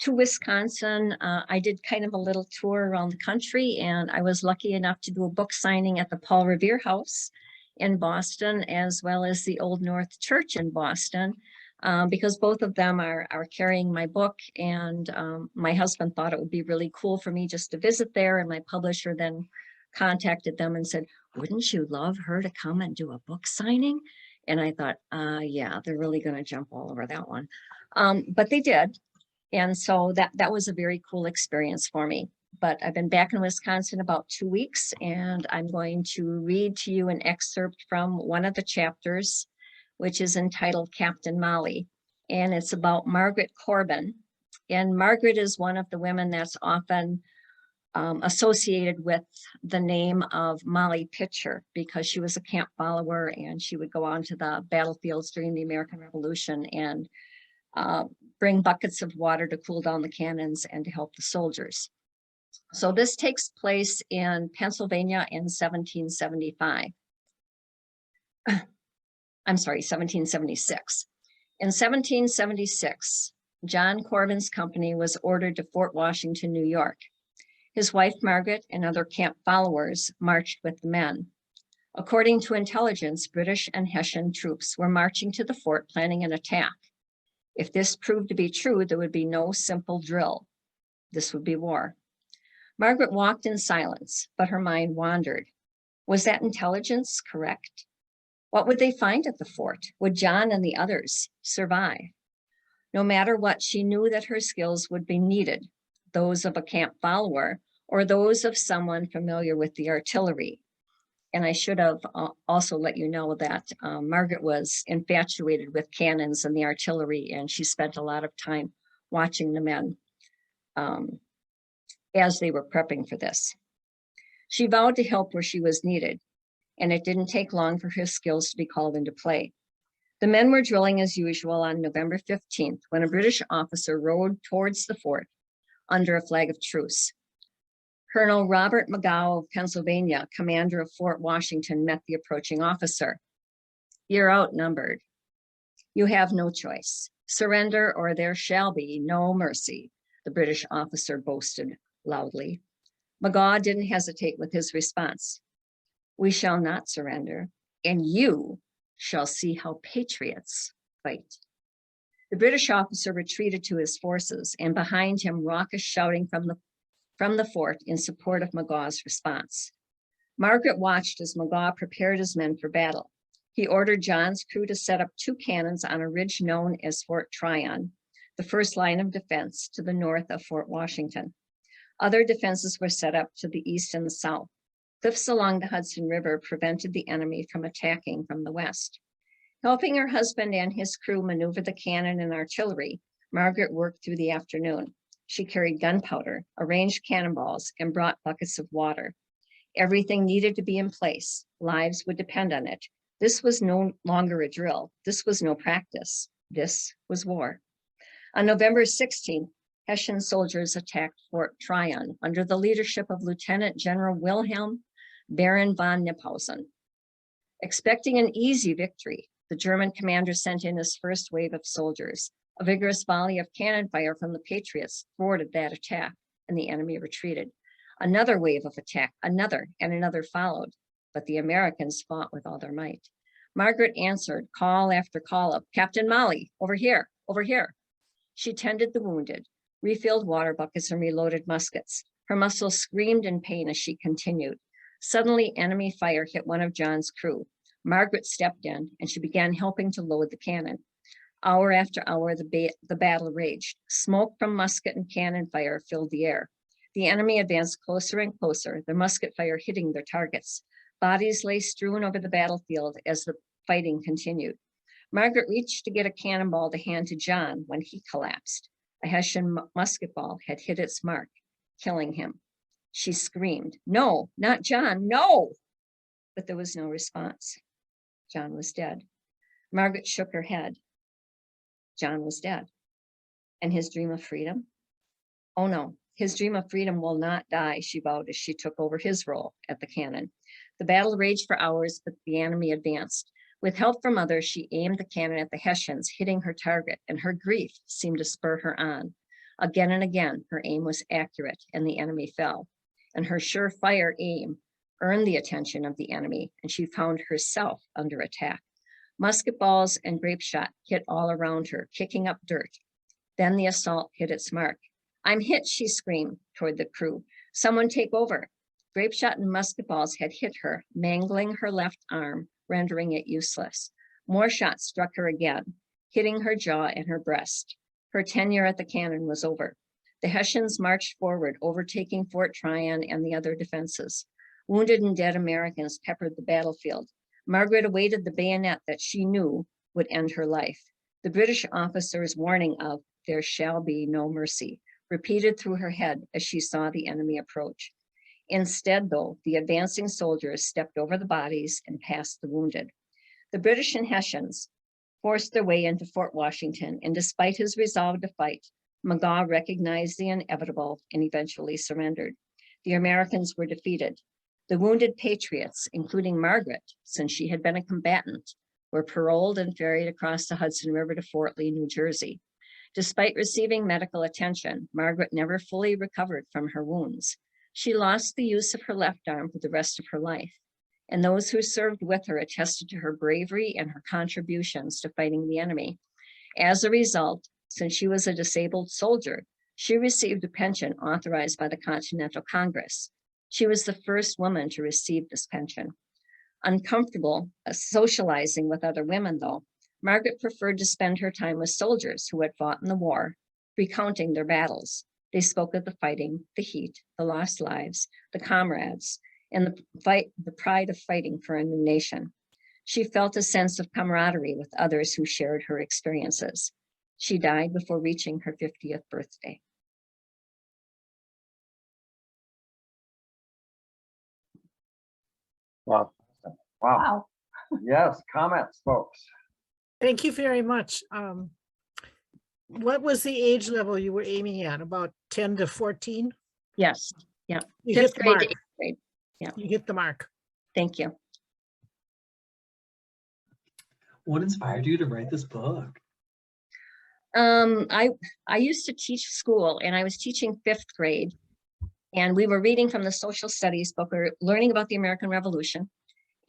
to Wisconsin. I did kind of a little tour around the country, and I was lucky enough to do a book signing at the Paul Revere House in Boston, as well as the Old North Church in Boston, because both of them are carrying my book. And my husband thought it would be really cool for me just to visit there. And my publisher then contacted them and said, wouldn't you love her to come and do a book signing? And I thought, yeah, they're really going to jump all over that one. But they did. And so that was a very cool experience for me. But I've been back in Wisconsin about 2 weeks, and I'm going to read to you an excerpt from one of the chapters, which is entitled Captain Molly. And it's about Margaret Corbin. And Margaret is one of the women that's often associated with the name of Molly Pitcher, because she was a camp follower and she would go on to the battlefields during the American Revolution and bring buckets of water to cool down the cannons and to help the soldiers. So this takes place in Pennsylvania in 1775. I'm sorry, 1776. In 1776, John Corbin's company was ordered to Fort Washington, New York. His wife, Margaret, and other camp followers marched with the men. According to intelligence, British and Hessian troops were marching to the fort planning an attack. If this proved to be true, there would be no simple drill. This would be war. Margaret walked in silence, but her mind wandered. Was that intelligence correct? What would they find at the fort? Would John and the others survive? No matter what, she knew that her skills would be needed, those of a camp follower or those of someone familiar with the artillery. And I should have also let you know that Margaret was infatuated with cannons and the artillery, and she spent a lot of time watching the men as they were prepping for this. She vowed to help where she was needed, and it didn't take long for her skills to be called into play. The men were drilling as usual on November 15th, when a British officer rode towards the fort under a flag of truce. Colonel Robert McGow of Pennsylvania, commander of Fort Washington, met the approaching officer. You're outnumbered. You have no choice. Surrender or there shall be no mercy, the British officer boasted loudly. McGaw didn't hesitate with his response. We shall not surrender, and you shall see how patriots fight. The British officer retreated to his forces, and behind him, raucous shouting from the fort in support of McGaw's response. Margaret watched as McGaw prepared his men for battle. He ordered John's crew to set up 2 cannons on a ridge known as Fort Tryon, the first line of defense to the north of Fort Washington. Other defenses were set up to the east and the south. Cliffs along the Hudson River prevented the enemy from attacking from the west. Helping her husband and his crew maneuver the cannon and artillery, Margaret worked through the afternoon. She carried gunpowder, arranged cannonballs, and brought buckets of water. Everything needed to be in place. Lives would depend on it. This was no longer a drill. This was no practice. This was war. On November 16th, Hessian soldiers attacked Fort Tryon under the leadership of Lieutenant General Wilhelm Baron von Kniphausen. Expecting an easy victory, the German commander sent in his first wave of soldiers. A vigorous volley of cannon fire from the Patriots thwarted that attack, and the enemy retreated. Another wave of attack, another and another followed, but the Americans fought with all their might. Margaret answered call after call of Captain Molly, over here, over here. She tended the wounded, refilled water buckets and reloaded muskets. Her muscles screamed in pain as she continued. Suddenly, enemy fire hit one of John's crew. Margaret stepped in and she began helping to load the cannon. Hour after hour, the battle raged. Smoke from musket and cannon fire filled the air. The enemy advanced closer and closer, their musket fire hitting their targets. Bodies lay strewn over the battlefield as the fighting continued. Margaret reached to get a cannonball to hand to John when he collapsed. A Hessian musket ball had hit its mark, killing him. She screamed, "No, not John, no!" But there was no response. John was dead. Margaret shook her head. John was dead. And his dream of freedom? Oh no, his dream of freedom will not die, she vowed as she took over his role at the cannon. The battle raged for hours, but the enemy advanced. With help from others, she aimed the cannon at the Hessians, hitting her target, and her grief seemed to spur her on. Again and again, her aim was accurate, and the enemy fell. And her surefire aim earned the attention of the enemy, and she found herself under attack. Musket balls and grape shot hit all around her, kicking up dirt. Then the assault hit its mark. "I'm hit," she screamed toward the crew. "Someone take over." Grape shot and musket balls had hit her, mangling her left arm, rendering it useless. More shots struck her again, hitting her jaw and her breast. Her tenure at the cannon was over. The Hessians marched forward, overtaking Fort Tryon and the other defenses. Wounded and dead Americans peppered the battlefield. Margaret awaited the bayonet that she knew would end her life. The British officer's warning of "there shall be no mercy" repeated through her head as she saw the enemy approach. Instead, though, the advancing soldiers stepped over the bodies and past the wounded. The British and Hessians forced their way into Fort Washington, and despite his resolve to fight, McGaw recognized the inevitable and eventually surrendered. The Americans were defeated. The wounded patriots, including Margaret, since she had been a combatant, were paroled and ferried across the Hudson River to Fort Lee, New Jersey. Despite receiving medical attention, Margaret never fully recovered from her wounds. She lost the use of her left arm for the rest of her life, and those who served with her attested to her bravery and her contributions to fighting the enemy. As a result, since she was a disabled soldier, she received a pension authorized by the Continental Congress. She was the first woman to receive this pension. Uncomfortable socializing with other women, though, Margaret preferred to spend her time with soldiers who had fought in the war, recounting their battles. They spoke of the fighting, the heat, the lost lives, the comrades, and the pride of fighting for a new nation. She felt a sense of camaraderie with others who shared her experiences. She died before reaching her 50th birthday. Wow. Wow. Wow. Yes, comments, folks. Thank you very much. What was the age level you were aiming at? About 10 to 14? Yes, yeah. You Fifth hit the grade mark. to eighth grade. Yeah. You hit the mark. Thank you. What inspired you to write this book? I used to teach school, and I was teaching fifth grade, and we were reading from the social studies book, or learning about the American Revolution.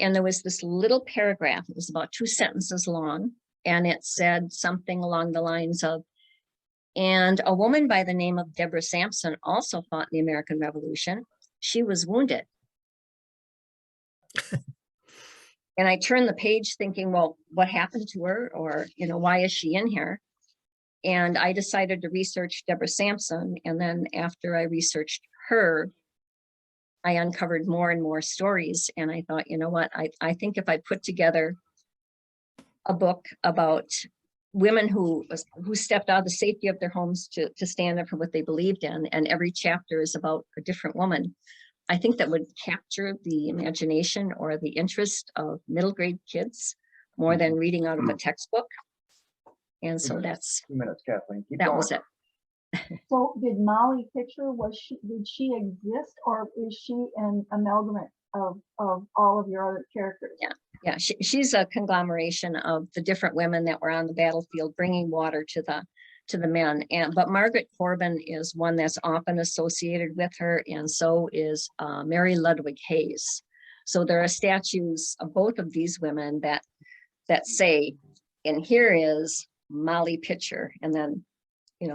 And there was this little paragraph, it was about 2 sentences long, and it said something along the lines of, "And a woman by the name of Deborah Sampson also fought in the American Revolution. She was wounded." And I turned the page thinking, well, what happened to her? Or, why is she in here? And I decided to research Deborah Sampson. And then after I researched her, I uncovered more and more stories. And I thought, you know what, I think if I put together a book about women who stepped out of the safety of their homes to stand up for what they believed in, and every chapter is about a different woman, I think that would capture the imagination or the interest of middle grade kids more than reading out of a textbook. And so that's, 2 minutes, Kathleen. Keep that going. was it. So did Molly Pitcher, did she exist, or is she an amalgamate of all of your other characters? Yeah. Yeah, she's a conglomeration of the different women that were on the battlefield bringing water to the men. But Margaret Corbin is one that's often associated with her, and so is Mary Ludwig Hayes. So there are statues of both of these women that say, and here is Molly Pitcher, and then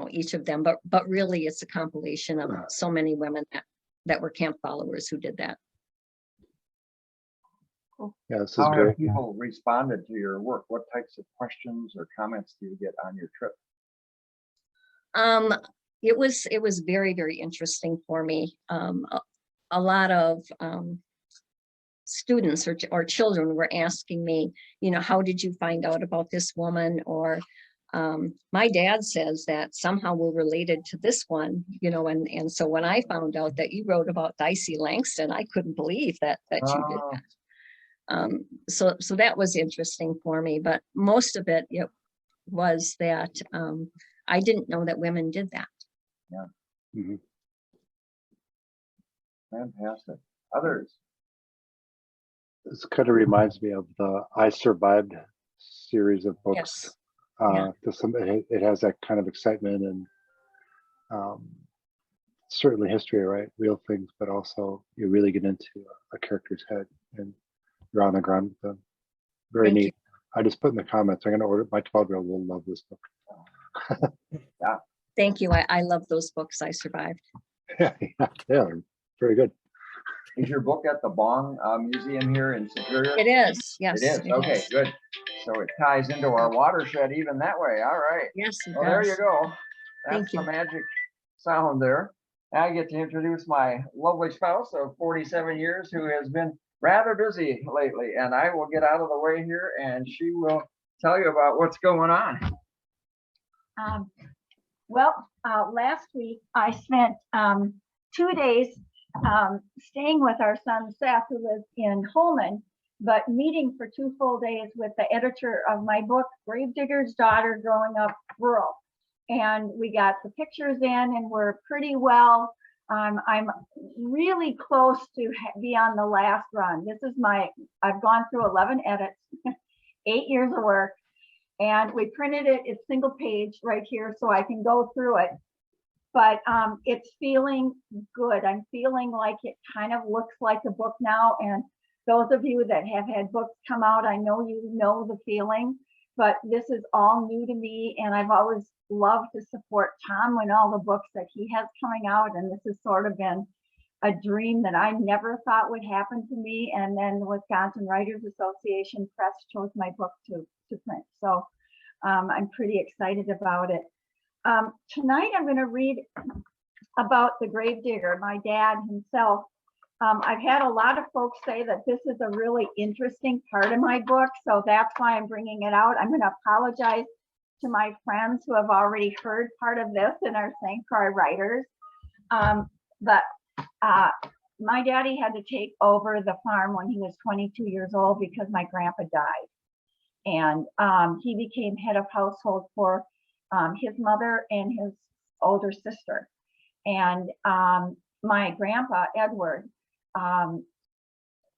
each of them. But really, it's a compilation of so many women that were camp followers who did that. Yeah, this is How great. have people responded to your work? What types of questions or comments do you get on your trip? It was very, very interesting for me. A lot of students or children were asking me, how did you find out about this woman? Or my dad says that somehow we're related to this one, and so when I found out that you wrote about Dicey Langston, I couldn't believe that you did that. So that was interesting for me, but most of it was that I didn't know that women did that. Yeah. Mm-hmm. Fantastic. Others? This kind of reminds me of the I Survived series of books. Yes. It has that kind of excitement and certainly history, right? Real things, but also you really get into a character's head and you're on the ground with them. Very Thank neat. you. I just put in the comments, I'm going to order, my 12-year-old will love this book. Thank you. I love those books. I survived. Yeah, they're very good. Is your book at the Bong Museum here in Superior? It is. Yes. It is. Okay, is. good. So it ties into our watershed even that way. All right. Yes. It Well, there does. you go. Thank That's the you. magic sound there. Now I get to introduce my lovely spouse of 47 years who has been rather busy lately, and I will get out of the way here and she will tell you about what's going on. Last week I spent 2 days staying with our son Seth, who lives in Holman, but meeting for 2 full days with the editor of my book, Gravedigger's Daughter Growing Up Rural. And we got the pictures in and we're pretty well. I'm really close to be on the last run. I've gone through 11 edits, 8 years of work, and we printed it. It's single page right here so I can go through it. But it's feeling good. I'm feeling like it kind of looks like a book now. And those of you that have had books come out, I know you know the feeling, but this is all new to me. And I've always loved to support Tom in all the books that he has coming out. And this has sort of been a dream that I never thought would happen to me. And then the Wisconsin Writers Association Press chose my book to print. So I'm pretty excited about it. Tonight I'm going to read about the gravedigger, my dad himself. I've had a lot of folks say that this is a really interesting part of my book, so that's why I'm bringing it out. I'm going to apologize to my friends who have already heard part of this and are St. Croix writers. But my daddy had to take over the farm when he was 22 years old because my grandpa died. And he became head of household for his mother and his older sister. And my grandpa, Edward,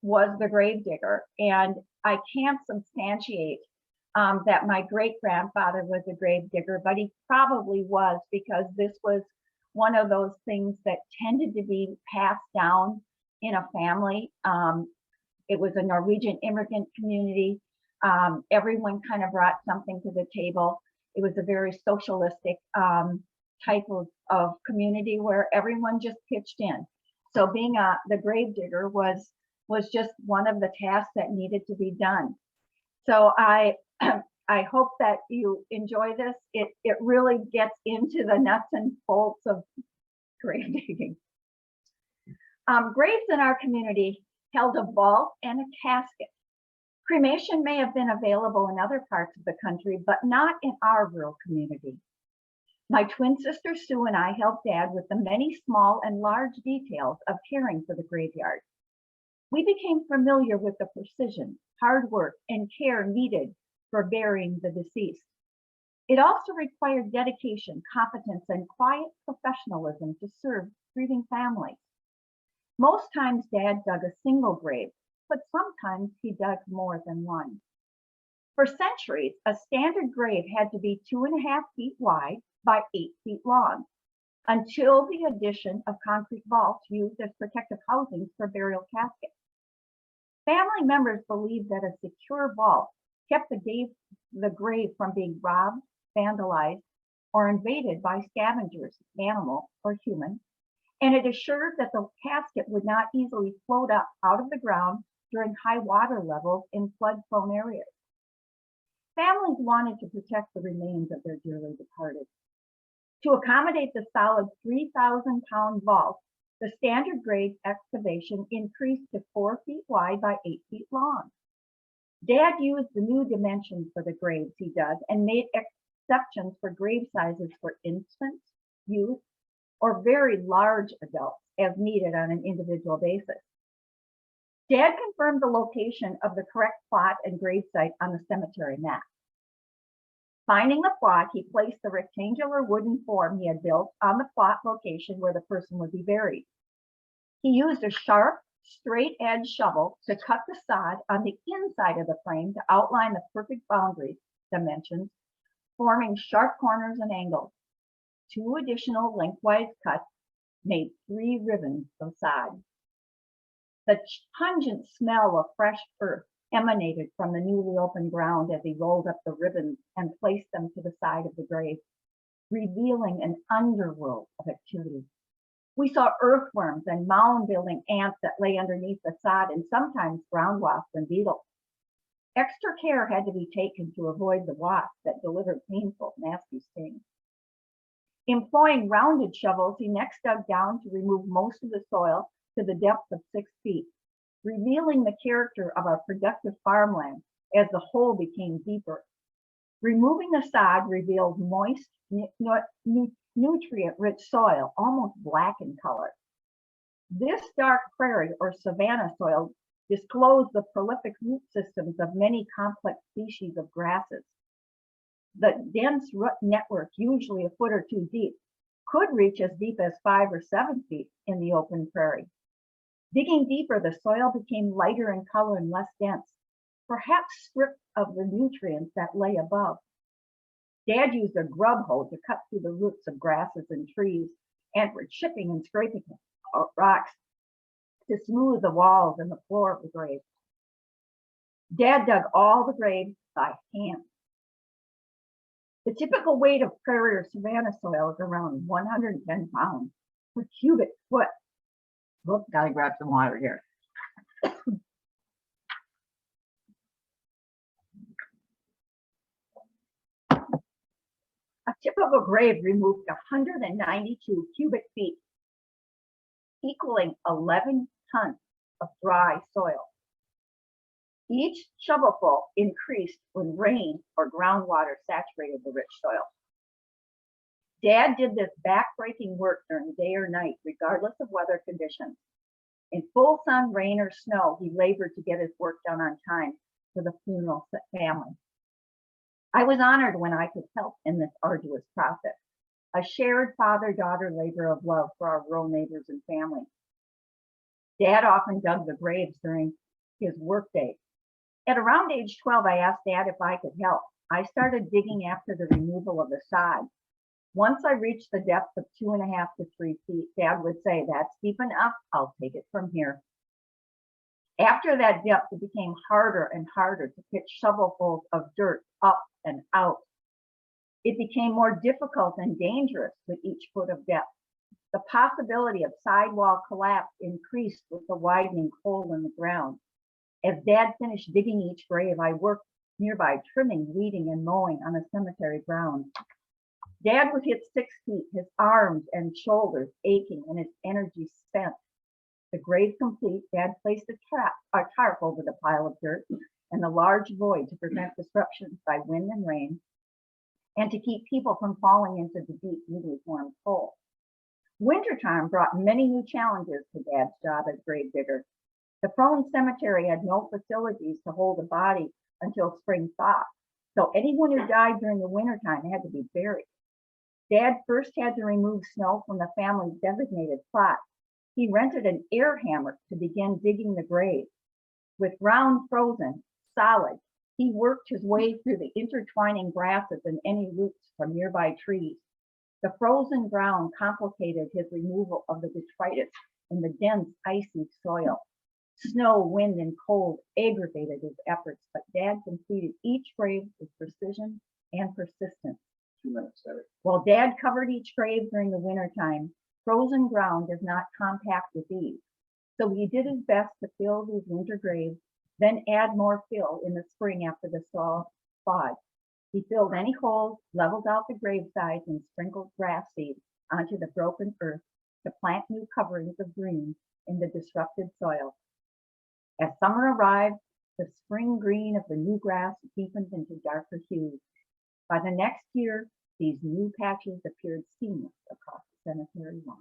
was the gravedigger. And I can't substantiate that my great grandfather was a gravedigger, but he probably was, because this was one of those things that tended to be passed down in a family. It was a Norwegian immigrant community. Everyone kind of brought something to the table. It was a very socialistic type of community where everyone just pitched in. So being the gravedigger was just one of the tasks that needed to be done. So I hope that you enjoy this. It really gets into the nuts and bolts of grave digging. Graves in our community held a vault and a casket. Cremation may have been available in other parts of the country, but not in our rural community. My twin sister Sue and I helped Dad with the many small and large details of caring for the graveyard. We became familiar with the precision, hard work, and care needed for burying the deceased. It also required dedication, competence, and quiet professionalism to serve grieving families. Most times Dad dug a single grave, but sometimes he dug more than one. For centuries, a standard grave had to be 2.5 feet wide by 8 feet long, until the addition of concrete vaults used as protective housings for burial caskets. Family members believed that a secure vault kept the grave from being robbed, vandalized, or invaded by scavengers, animal or human, and it assured that the casket would not easily float up out of the ground during high water levels in flood-prone areas. Families wanted to protect the remains of their dearly departed. To accommodate the solid 3,000-pound vault, the standard grave excavation increased to 4 feet wide by 8 feet long. Dad used the new dimensions for the graves he dug and made exceptions for grave sizes for infants, youth, or very large adults as needed on an individual basis. Dad confirmed the location of the correct plot and gravesite on the cemetery map. Finding the plot, he placed the rectangular wooden form he had built on the plot location where the person would be buried. He used a sharp, straight-edge shovel to cut the sod on the inside of the frame to outline the perfect boundary dimensions, forming sharp corners and angles. 2 additional lengthwise cuts made 3 ribbons of sod. The pungent smell of fresh earth emanated from the newly opened ground as he rolled up the ribbons and placed them to the side of the grave, revealing an underworld of activity. We saw earthworms and mound-building ants that lay underneath the sod, and sometimes ground wasps and beetles. Extra care had to be taken to avoid the wasps that delivered painful, nasty stings. Employing rounded shovels, he next dug down to remove most of the soil to the depth of 6 feet, revealing the character of our productive farmland as the hole became deeper. Removing the sod revealed moist, nutrient-rich soil, almost black in color. This dark prairie or savanna soil disclosed the prolific root systems of many complex species of grasses. The dense root network, usually a foot or 2 deep, could reach as deep as 5 or 7 feet in the open prairie. Digging deeper, the soil became lighter in color and less dense, perhaps stripped of the nutrients that lay above. Dad used a grub hoe to cut through the roots of grasses and trees, and were chipping and scraping rocks to smooth the walls and the floor of the grave. Dad dug all the graves by hand. The typical weight of prairie or savanna soil is around 110 pounds per cubic foot. Whoops, gotta grab some water here. A typical grave removed 192 cubic feet, equaling 11 tons of dry soil. Each shovelful increased when rain or groundwater saturated the rich soil. Dad did this back-breaking work during day or night, regardless of weather conditions. In full sun, rain, or snow, he labored to get his work done on time for the funeral family. I was honored when I could help in this arduous process, a shared father-daughter labor of love for our rural neighbors and family. Dad often dug the graves during his workday. At around age 12, I asked Dad if I could help. I started digging after the removal of the sod. Once I reached the depth of 2.5 to 3 feet, Dad would say, "That's deep enough, I'll take it from here." After that depth, it became harder and harder to pitch shovelfuls of dirt up and out. It became more difficult and dangerous with each foot of depth. The possibility of sidewall collapse increased with the widening hole in the ground. As Dad finished digging each grave, I worked nearby, trimming, weeding, and mowing on the cemetery grounds. Dad would hit 6 feet, his arms and shoulders aching and his energy spent. The grave complete, Dad placed a tarp over the pile of dirt and the large void to prevent disruptions by wind and rain, and to keep people from falling into the deep, newly formed hole. Wintertime brought many new challenges to Dad's job as grave digger. The prone cemetery had no facilities to hold a body until spring thaw, So anyone who died during the wintertime had to be buried. Dad first had to remove snow from the family's designated plot. He rented an air hammer to begin digging the grave. With ground frozen, solid, he worked his way through the intertwining grasses and any roots from nearby trees. The frozen ground complicated his removal of the detritus in the dense, icy soil. Snow, wind, and cold aggravated his efforts, but Dad completed each grave with precision and persistence. 2 minutes, Debbie. While Dad covered each grave during the wintertime, frozen ground does not compact with ease. So he did his best to fill these winter graves, then add more fill in the spring after the soil thawed. He filled any holes, leveled out the grave sides, and sprinkled grass seeds onto the broken earth to plant new coverings of green in the disrupted soil. As summer arrived, the spring green of the new grass deepened into darker hues. By the next year, these new patches appeared seamless across the cemetery lawn.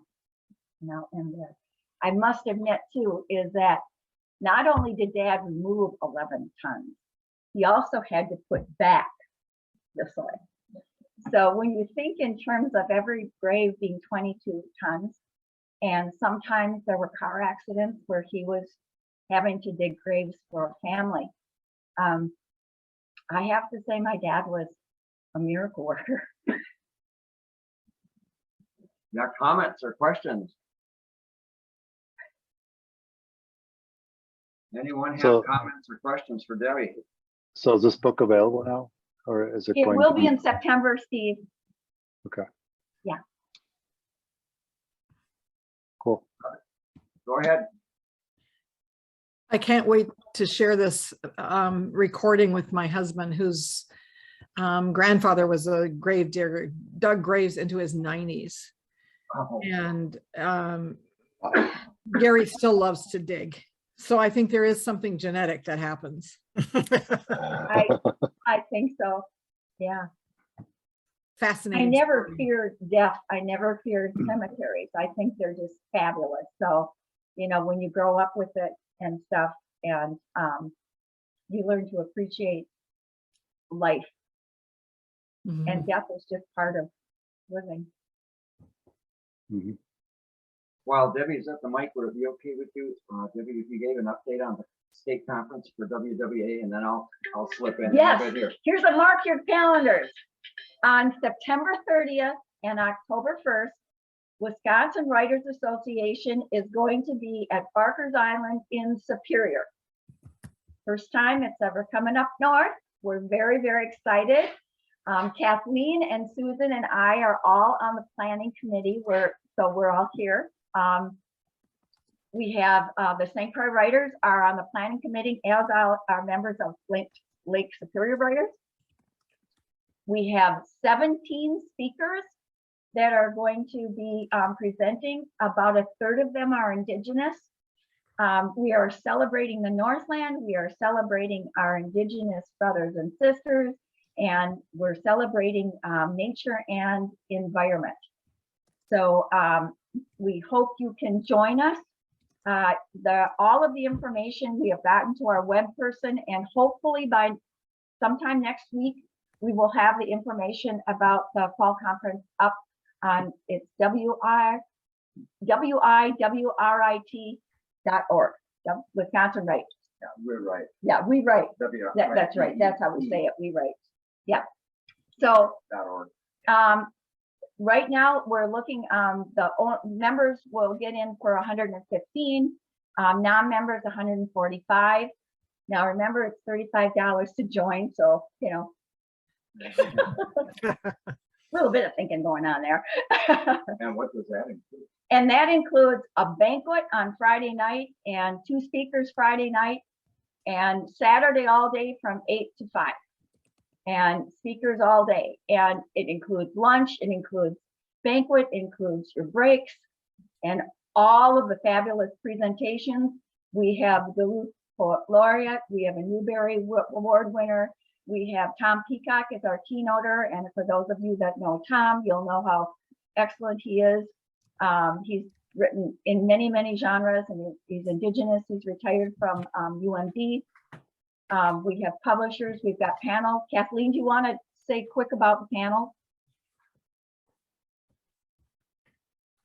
And I'll end there. I must admit too, is that not only did Dad remove 11 tons, he also had to put back the soil. So when you think in terms of every grave being 22 tons, and sometimes there were car accidents where he was having to dig graves for a family. I have to say my dad was a miracle worker. Got comments or questions? Anyone have So- comments or questions for Debbie? So is this book available now, or is it It going will to be in September, Steve. Cool. Go ahead. I can't wait to share this recording with my husband, whose grandfather was a grave digger, dug graves into his 90s. Oh, And Gary still loves to dig. So I think there is something genetic that happens. I think so. Yeah. Fascinating. I never story. feared death. I never feared cemeteries. I think they're just fabulous. So, you know, when you grow up with it and stuff, and you learn to appreciate life, Mhm. and death is just part of living. Mhm. While Debbie's at the mic, would it be okay with you, Debbie, if you gave an update on the state conference for WWA, and then I'll slip in a Yes. bit here. Here's a mark your calendars. On September 30th and October 1st, Wisconsin Writers Association is going to be at Barker's Island in Superior. First time it's ever coming up north. We're very, very excited. Kathleen and Susan and I are all on the planning committee. So we're all here. We have the St. Croix Writers are on the planning committee, as are members of Lake Superior Writers. We have 17 speakers that are going to be presenting. About a third of them are Indigenous. We are celebrating the Northland. We are celebrating our Indigenous brothers and sisters, and we're celebrating nature and environment. So we hope you can join us. All of the information we have gotten to our web person, and hopefully by sometime next week, we will have the information about the fall conference up on it's wiwrit.org, Wisconsin Writes. Yeah, we're right. Yeah, we write. WRIT. That's right. That's how we say it. We write. Yeah. So .org. right now we're looking, members will get in for 115, non-members 145. Now remember, it's $35 to join, so you know. A little bit of thinking going on there. And what does that include? And that includes a banquet on Friday night and 2 speakers Friday night, and Saturday all day from 8 to 5, and speakers all day. And it includes lunch, it includes banquet, it includes your breaks, and all of the fabulous presentations. We have the Duluth Poet Laureate, we have a Newbery Award winner, we have Tom Peacock as our keynoter, and for those of you that know Tom, you'll know how excellent he is. He's written in many, many genres, and he's Indigenous. He's retired from UMD. We have publishers, we've got panels. Kathleen, do you want to say quick about the panel?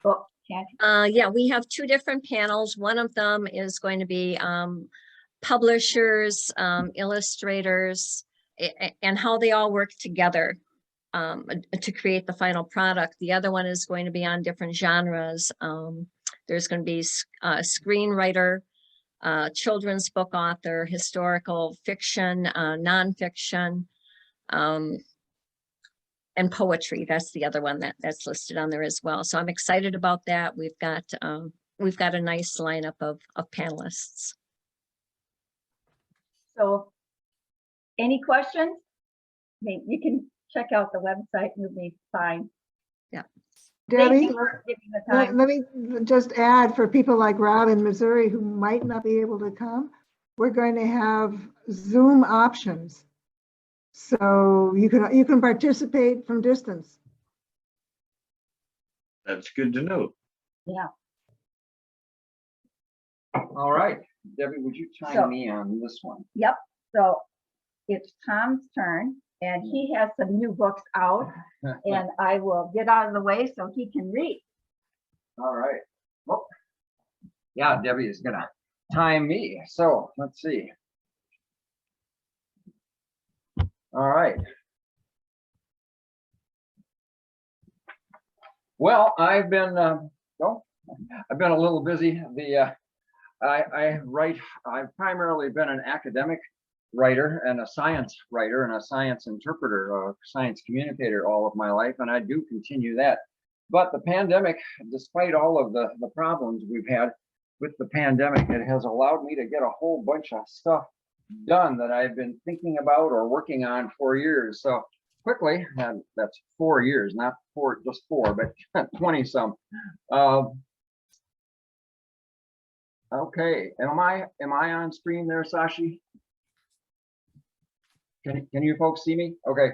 Oh, Kathy. Yeah, we have two different panels. One of them is going to be publishers, illustrators, and how they all work together to create the final product. The other one is going to be on different genres. There's going to be a screenwriter, children's book author, historical fiction, nonfiction, and poetry. That's the other one that's listed on there as well. So I'm excited about that. We've got a nice lineup of panelists. So any questions? I mean, you can check out the website, you'll be fine. Yeah. Thank Debbie, you for giving the time. let me just add for people like Rob in Missouri who might not be able to come, we're going to have Zoom options. So you can participate from distance. That's good to know. Yeah. All right, Debbie, would you So- chime me on this one? Yep. So it's Tom's turn and he has some new books out and I will get out of the way so he can read. All right. Well, yeah, Debbie is gonna time me. So let's see. All right. Well, I've been a little busy. I've primarily been an academic writer and a science writer and a science interpreter, a science communicator all of my life, and I do continue that. But the pandemic, despite all of the problems we've had with the pandemic, it has allowed me to get a whole bunch of stuff done that I've been thinking about or working on for years. So quickly, and that's 4 years, not just four, but 20 some. Okay, am I on screen there, Sashi? Can you folks see me? Okay.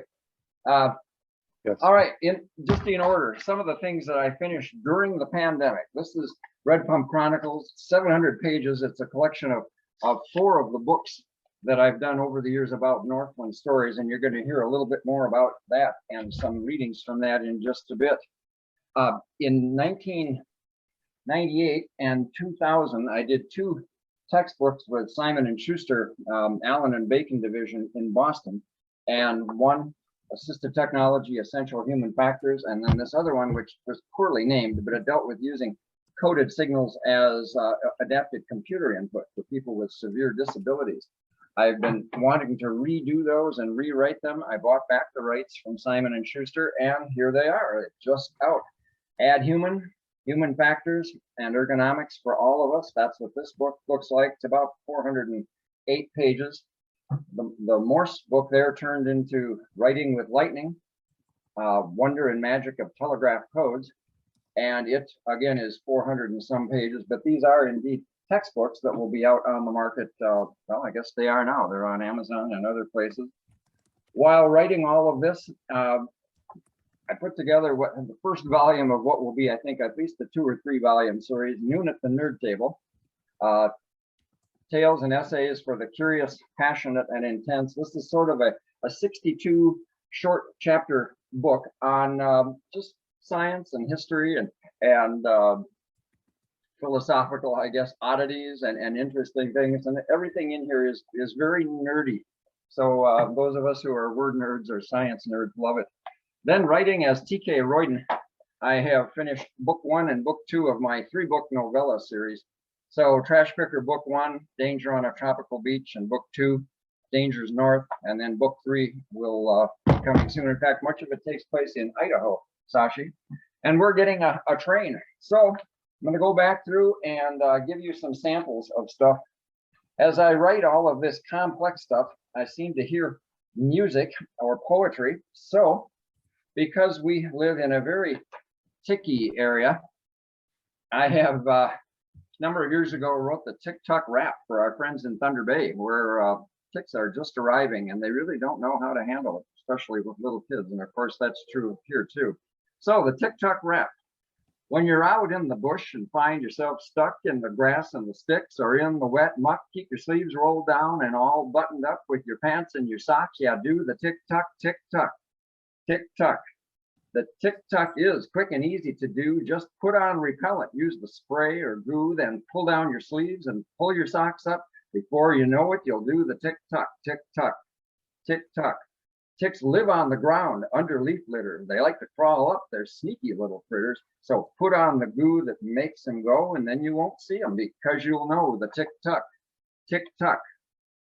Yes. All right, just in order, some of the things that I finished during the pandemic. This is Red Pump Chronicles, 700 pages. It's a collection of 4 of the books that I've done over the years about Northland stories, and you're going to hear a little bit more about that and some readings from that in just a bit. In 1998 and 2000, I did 2 textbooks with Simon & Schuster, Allen and Bacon division in Boston, and one Assistive Technology, Essential Human Factors, and then this other one, which was poorly named, but it dealt with using coded signals as adaptive computer input for people with severe disabilities. I've been wanting to redo those and rewrite them. I bought back the rights from Simon & Schuster, and here they are, just out. Add Human Factors and Ergonomics for All of Us. That's what this book looks like. It's about 408 pages. The Morse book there turned into Writing with Lightning, Wonder and Magic of Telegraph Codes. And it, again, is 400 and some pages, but these are indeed textbooks that will be out on the market. Well, I guess they are now. They're on Amazon and other places. While writing all of this, I put together the first volume of what will be, I think, at least a 2 or 3 volume series, Unit the Nerd Table. Tales and essays for the curious, passionate, and intense. This is sort of a 62 short chapter book on just science and history and philosophical, I guess, oddities and interesting things. And everything in here is very nerdy. So those of us who are word nerds or science nerds love it. Then writing as T.K. Royden, I have finished book 1 and book 2 of my 3-book novella series. So Trash Picker book 1, Danger on a Tropical Beach, and book 2, Dangers North, and then book 3 will be coming soon. In fact, much of it takes place in Idaho, Sashi, and we're getting a train. So I'm going to go back through and give you some samples of stuff. As I write all of this complex stuff, I seem to hear music or poetry. So because we live in a very ticky area, I have a number of years ago wrote the tick-tock rap for our friends in Thunder Bay, where ticks are just arriving and they really don't know how to handle it, especially with little kids. And of course, that's true here too. So the tick-tock rap. When you're out in the bush and find yourself stuck in the grass and the sticks or in the wet muck, keep your sleeves rolled down and all buttoned up with your pants and your socks. Yeah, do the tick-tock, tick-tock, tick-tock. The tick-tock is quick and easy to do. Just put on repellent, use the spray or goo, then pull down your sleeves and pull your socks up. Before you know it, you'll do the tick-tock, tick-tock, tick-tock. Ticks live on the ground under leaf litter. They like to crawl up. They're sneaky little critters. So put on the goo that makes them go, and then you won't see them because you'll know the tick-tock, tick-tock.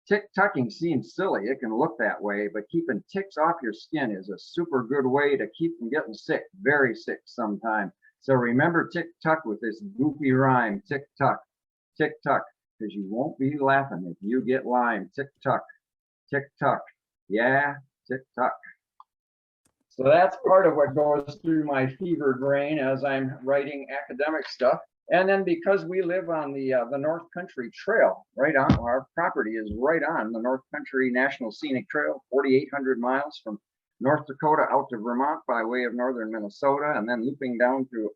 Tick-tucking seems silly. It can look that way, but keeping ticks off your skin is a super good way to keep from getting sick, very sick sometime. So remember tick-tock with this goofy rhyme, tick-tock, tick-tock, because you won't be laughing if you get Lyme. Tick-tock, tick-tock, yeah, tick-tock. So that's part of what goes through my fevered brain as I'm writing academic stuff. And then because we live on the North Country Trail, right on, our property is right on the North Country National Scenic Trail, 4,800 miles from North Dakota out to Vermont by way of northern Minnesota, and then looping down through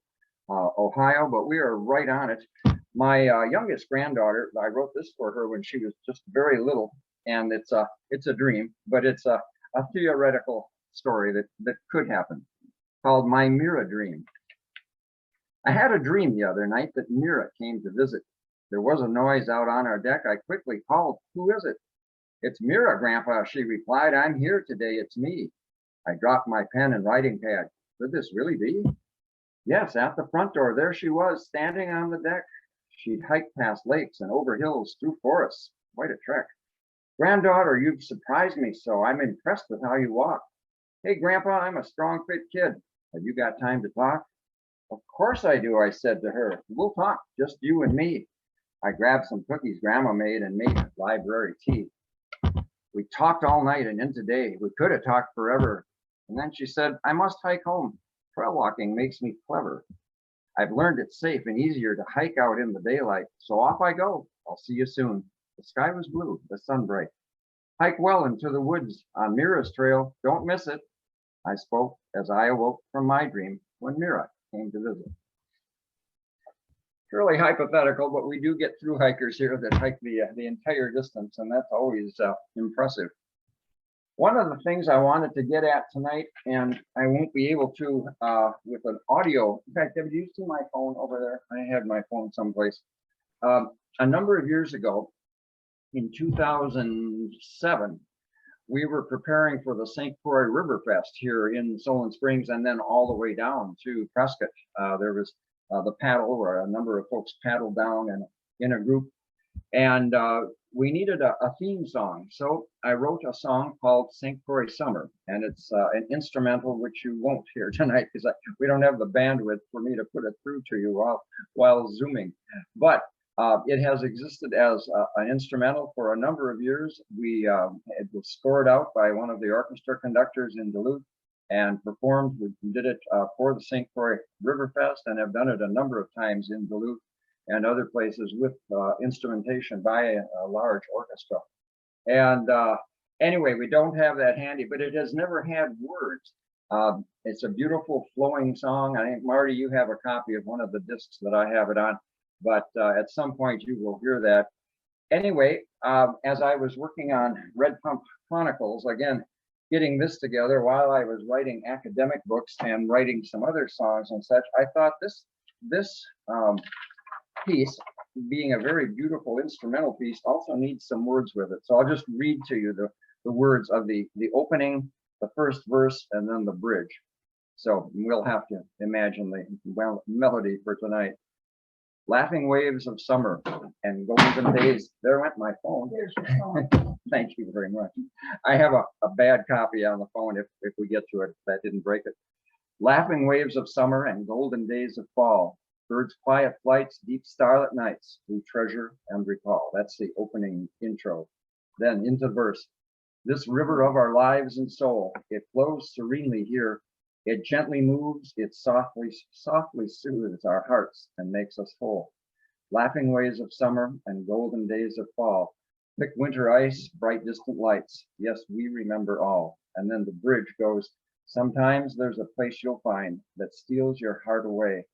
Ohio, but we are right on it. My youngest granddaughter, I wrote this for her when she was just very little, and it's a dream, but it's a theoretical story that could happen, called My Mira Dream. I had a dream the other night that Mira came to visit. There was a noise out on our deck. I quickly called, "Who is it?" "It's Mira, Grandpa," she replied. "I'm here today. It's me." I dropped my pen and writing pad. Could this really be? Yes, at the front door, there she was, standing on the deck. She'd hiked past lakes and over hills through forests. Quite a trek. "Granddaughter, you've surprised me so. I'm impressed with how you walk." "Hey, Grandpa, I'm a strong, fit kid. Have you got time to talk?" "Of course I do," I said to her. "We'll talk, just you and me." I grabbed some cookies Grandma made and made library tea. We talked all night and into day. We could have talked forever. And then she said, "I must hike home. Trail walking makes me clever. I've learned it's safe and easier to hike out in the daylight. So off I go. I'll see you soon." The sky was blue, the sun bright. "Hike well into the woods on Mira's trail. Don't miss it." I spoke as I awoke from my dream when Mira came to visit. Purely hypothetical, but we do get through hikers here that hike the entire distance, and that's always impressive. One of the things I wanted to get at tonight, and I won't be able to with an audio. In fact, have you seen my phone over there? I had my phone someplace. A number of years ago, in 2007, we were preparing for the St. Croix River Fest here in Solon Springs, and then all the way down to Prescott. There was the paddle, where a number of folks paddled down in a group, and we needed a theme song. So I wrote a song called St. Croix Summer, and it's an instrumental, which you won't hear tonight because we don't have the bandwidth for me to put it through to you while Zooming. But it has existed as an instrumental for a number of years. It was scored out by one of the orchestra conductors in Duluth and performed. We did it for the St. Croix River Fest and have done it a number of times in Duluth and other places with instrumentation by a large orchestra. And anyway, we don't have that handy, but it has never had words. It's a beautiful flowing song. I think, Marty, you have a copy of one of the discs that I have it on. But at some point you will hear that. Anyway, as I was working on Red Pump Chronicles, again, getting this together while I was writing academic books and writing some other songs and such, I thought this piece, being a very beautiful instrumental piece, also needs some words with it. So I'll just read to you the words of the opening, the first verse, and then the bridge. So we'll have to imagine the melody for tonight. Laughing waves of summer and golden days. There went my phone. Thank you very much. I have a bad copy on the phone if we get to it. That didn't break it. Laughing waves of summer and golden days of fall. Birds' quiet flights, deep starlit nights we treasure and recall. That's the opening intro. Then into verse. This river of our lives and soul, it flows serenely here. It gently moves, it softly soothes our hearts and makes us whole. Laughing waves of summer and golden days of fall. Thick winter ice, bright distant lights. Yes, we remember all. And then the bridge goes, sometimes there's a place you'll find that steals your heart away.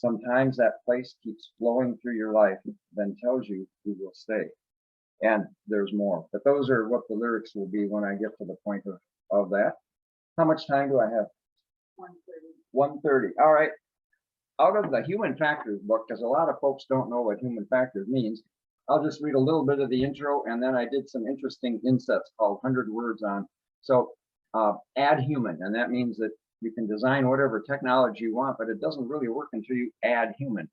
Sometimes that place keeps flowing through your life, then tells you who will stay. And there's more, but those are what the lyrics will be when I get to the point of that. How much time do I have? 1:30. All right. Out of the Human Factors book, because a lot of folks don't know what Human Factors means, I'll just read a little bit of the intro, and then I did some interesting insets called 100 Words on. So add human, and that means that you can design whatever technology you want, but it doesn't really work until you add human.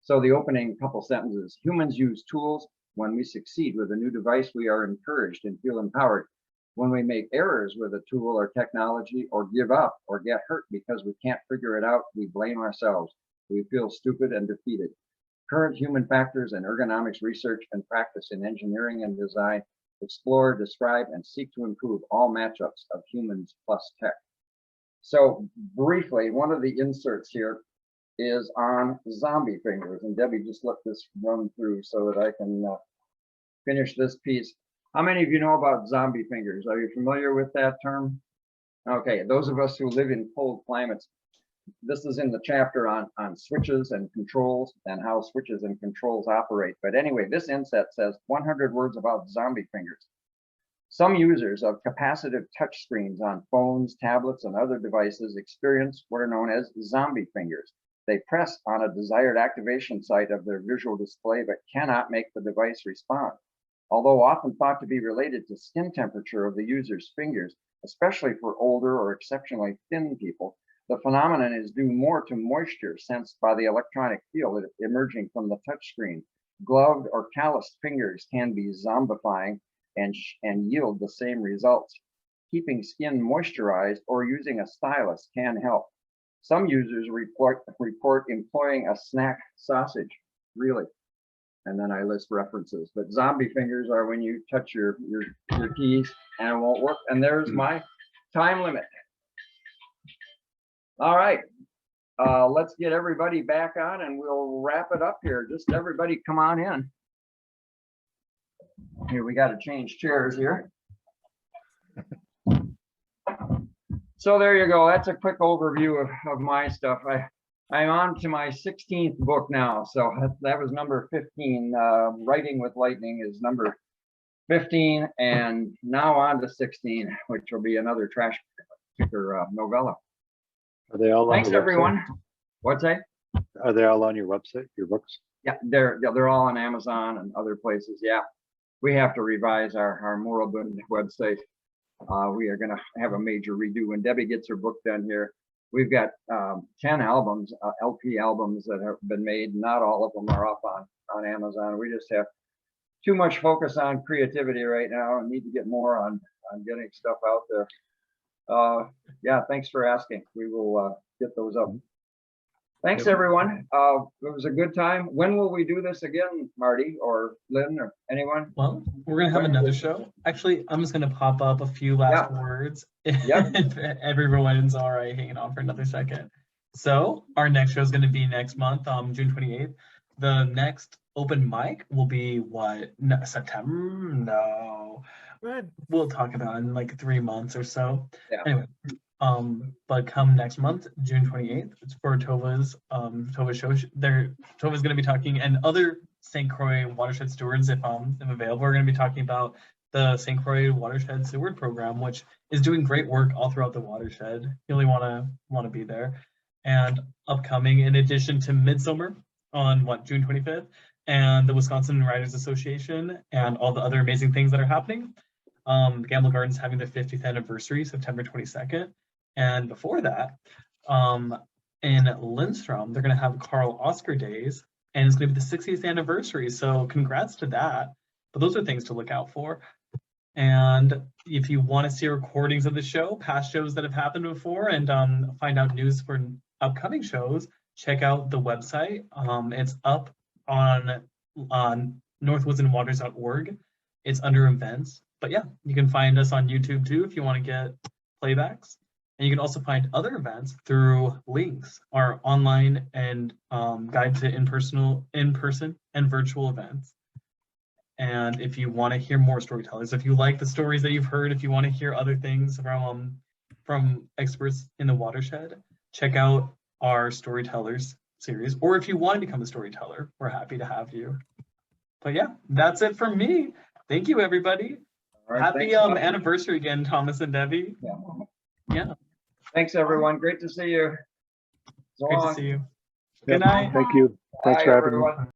So the opening couple sentences: humans use tools. When we succeed with a new device, we are encouraged and feel empowered. When we make errors with a tool or technology, or give up or get hurt because we can't figure it out, we blame ourselves. We feel stupid and defeated. Current human factors and ergonomics research and practice in engineering and design explore, describe, and seek to improve all matchups of humans plus tech. So briefly, one of the inserts here is on zombie fingers, and Debbie just let this run through so that I can finish this piece. How many of you know about zombie fingers? Are you familiar with that term? Okay, those of us who live in cold climates, this is in the chapter on switches and controls and how switches and controls operate. But anyway, this inset says 100 words about zombie fingers. Some users of capacitive touch screens on phones, tablets, and other devices experience what are known as zombie fingers. They press on a desired activation site of their visual display, but cannot make the device respond. Although often thought to be related to skin temperature of the user's fingers, especially for older or exceptionally thin people, the phenomenon is due more to moisture sensed by the electronic field emerging from the touchscreen. Gloved or calloused fingers can be zombifying and yield the same results. Keeping skin moisturized or using a stylus can help. Some users report employing a snack sausage, really. And then I list references, but zombie fingers are when you touch your keys and it won't work. And there's my time limit. All right, let's get everybody back on and we'll wrap it up here. Just everybody come on in. Here, we got to change chairs here. So there you go. That's a quick overview of my stuff. I'm on to my 16th book now. So that was number 15. Writing with Lightning is number 15, and now on to 16, which will be another trash picker novella. Are they all on Thanks, the website? everyone. What's that? Are they all on your website, your books? Yeah, they're all on Amazon and other places. Yeah, we have to revise our Moribund website. We are going to have a major redo when Debbie gets her book done here. We've got 10 albums, LP albums that have been made. Not all of them are up on Amazon. We just have too much focus on creativity right now and need to get more on getting stuff out there. Yeah, thanks for asking. We will get those up. Thanks, everyone. It was a good time. When will we do this again, Marty or Lynn or anyone? Well, we're going to have another show. Actually, I'm just going to pop up a few last words. Yep. If everyone's all right hanging on for another second. So our next show is going to be next month, June 28th. The next open mic will be what? No, September? No. We'll talk about it in like 3 months or so. Yeah. Anyway, but come next month, June 28th, it's for Tova's show. Tova's going to be talking, and other St. Croix Watershed stewards, if available, are going to be talking about the St. Croix Watershed Steward Program, which is doing great work all throughout the watershed. You really want to be there. And upcoming, in addition to Midsummer on June 25th, and the Wisconsin Writers Association, and all the other amazing things that are happening. The Gamble Garden's having their 50th anniversary, September 22nd. And before that, in Lindstrom, they're going to have Carl Oscar Days, and it's going to be the 60th anniversary. So congrats to that. But those are things to look out for. And if you want to see recordings of the show, past shows that have happened before, and find out news for upcoming shows, check out the website. It's up on northwoodsandwaters.org. It's under events. But yeah, you can find us on YouTube too if you want to get playbacks. And you can also find other events through links, our online and guide to in-person and virtual events. And if you want to hear more storytellers, if you like the stories that you've heard, if you want to hear other things from experts in the watershed, check out our Storytellers series, or if you want to become a storyteller, we're happy to have you. But yeah, that's it from me. Thank you, everybody. All right, Happy thanks a lot. anniversary again, Thomas and Debbie. Yeah. Yeah, Thanks, everyone. Great to see you. So great to long. see you. Yep, Good night. Thank you. Thanks Bye, for having me. everyone.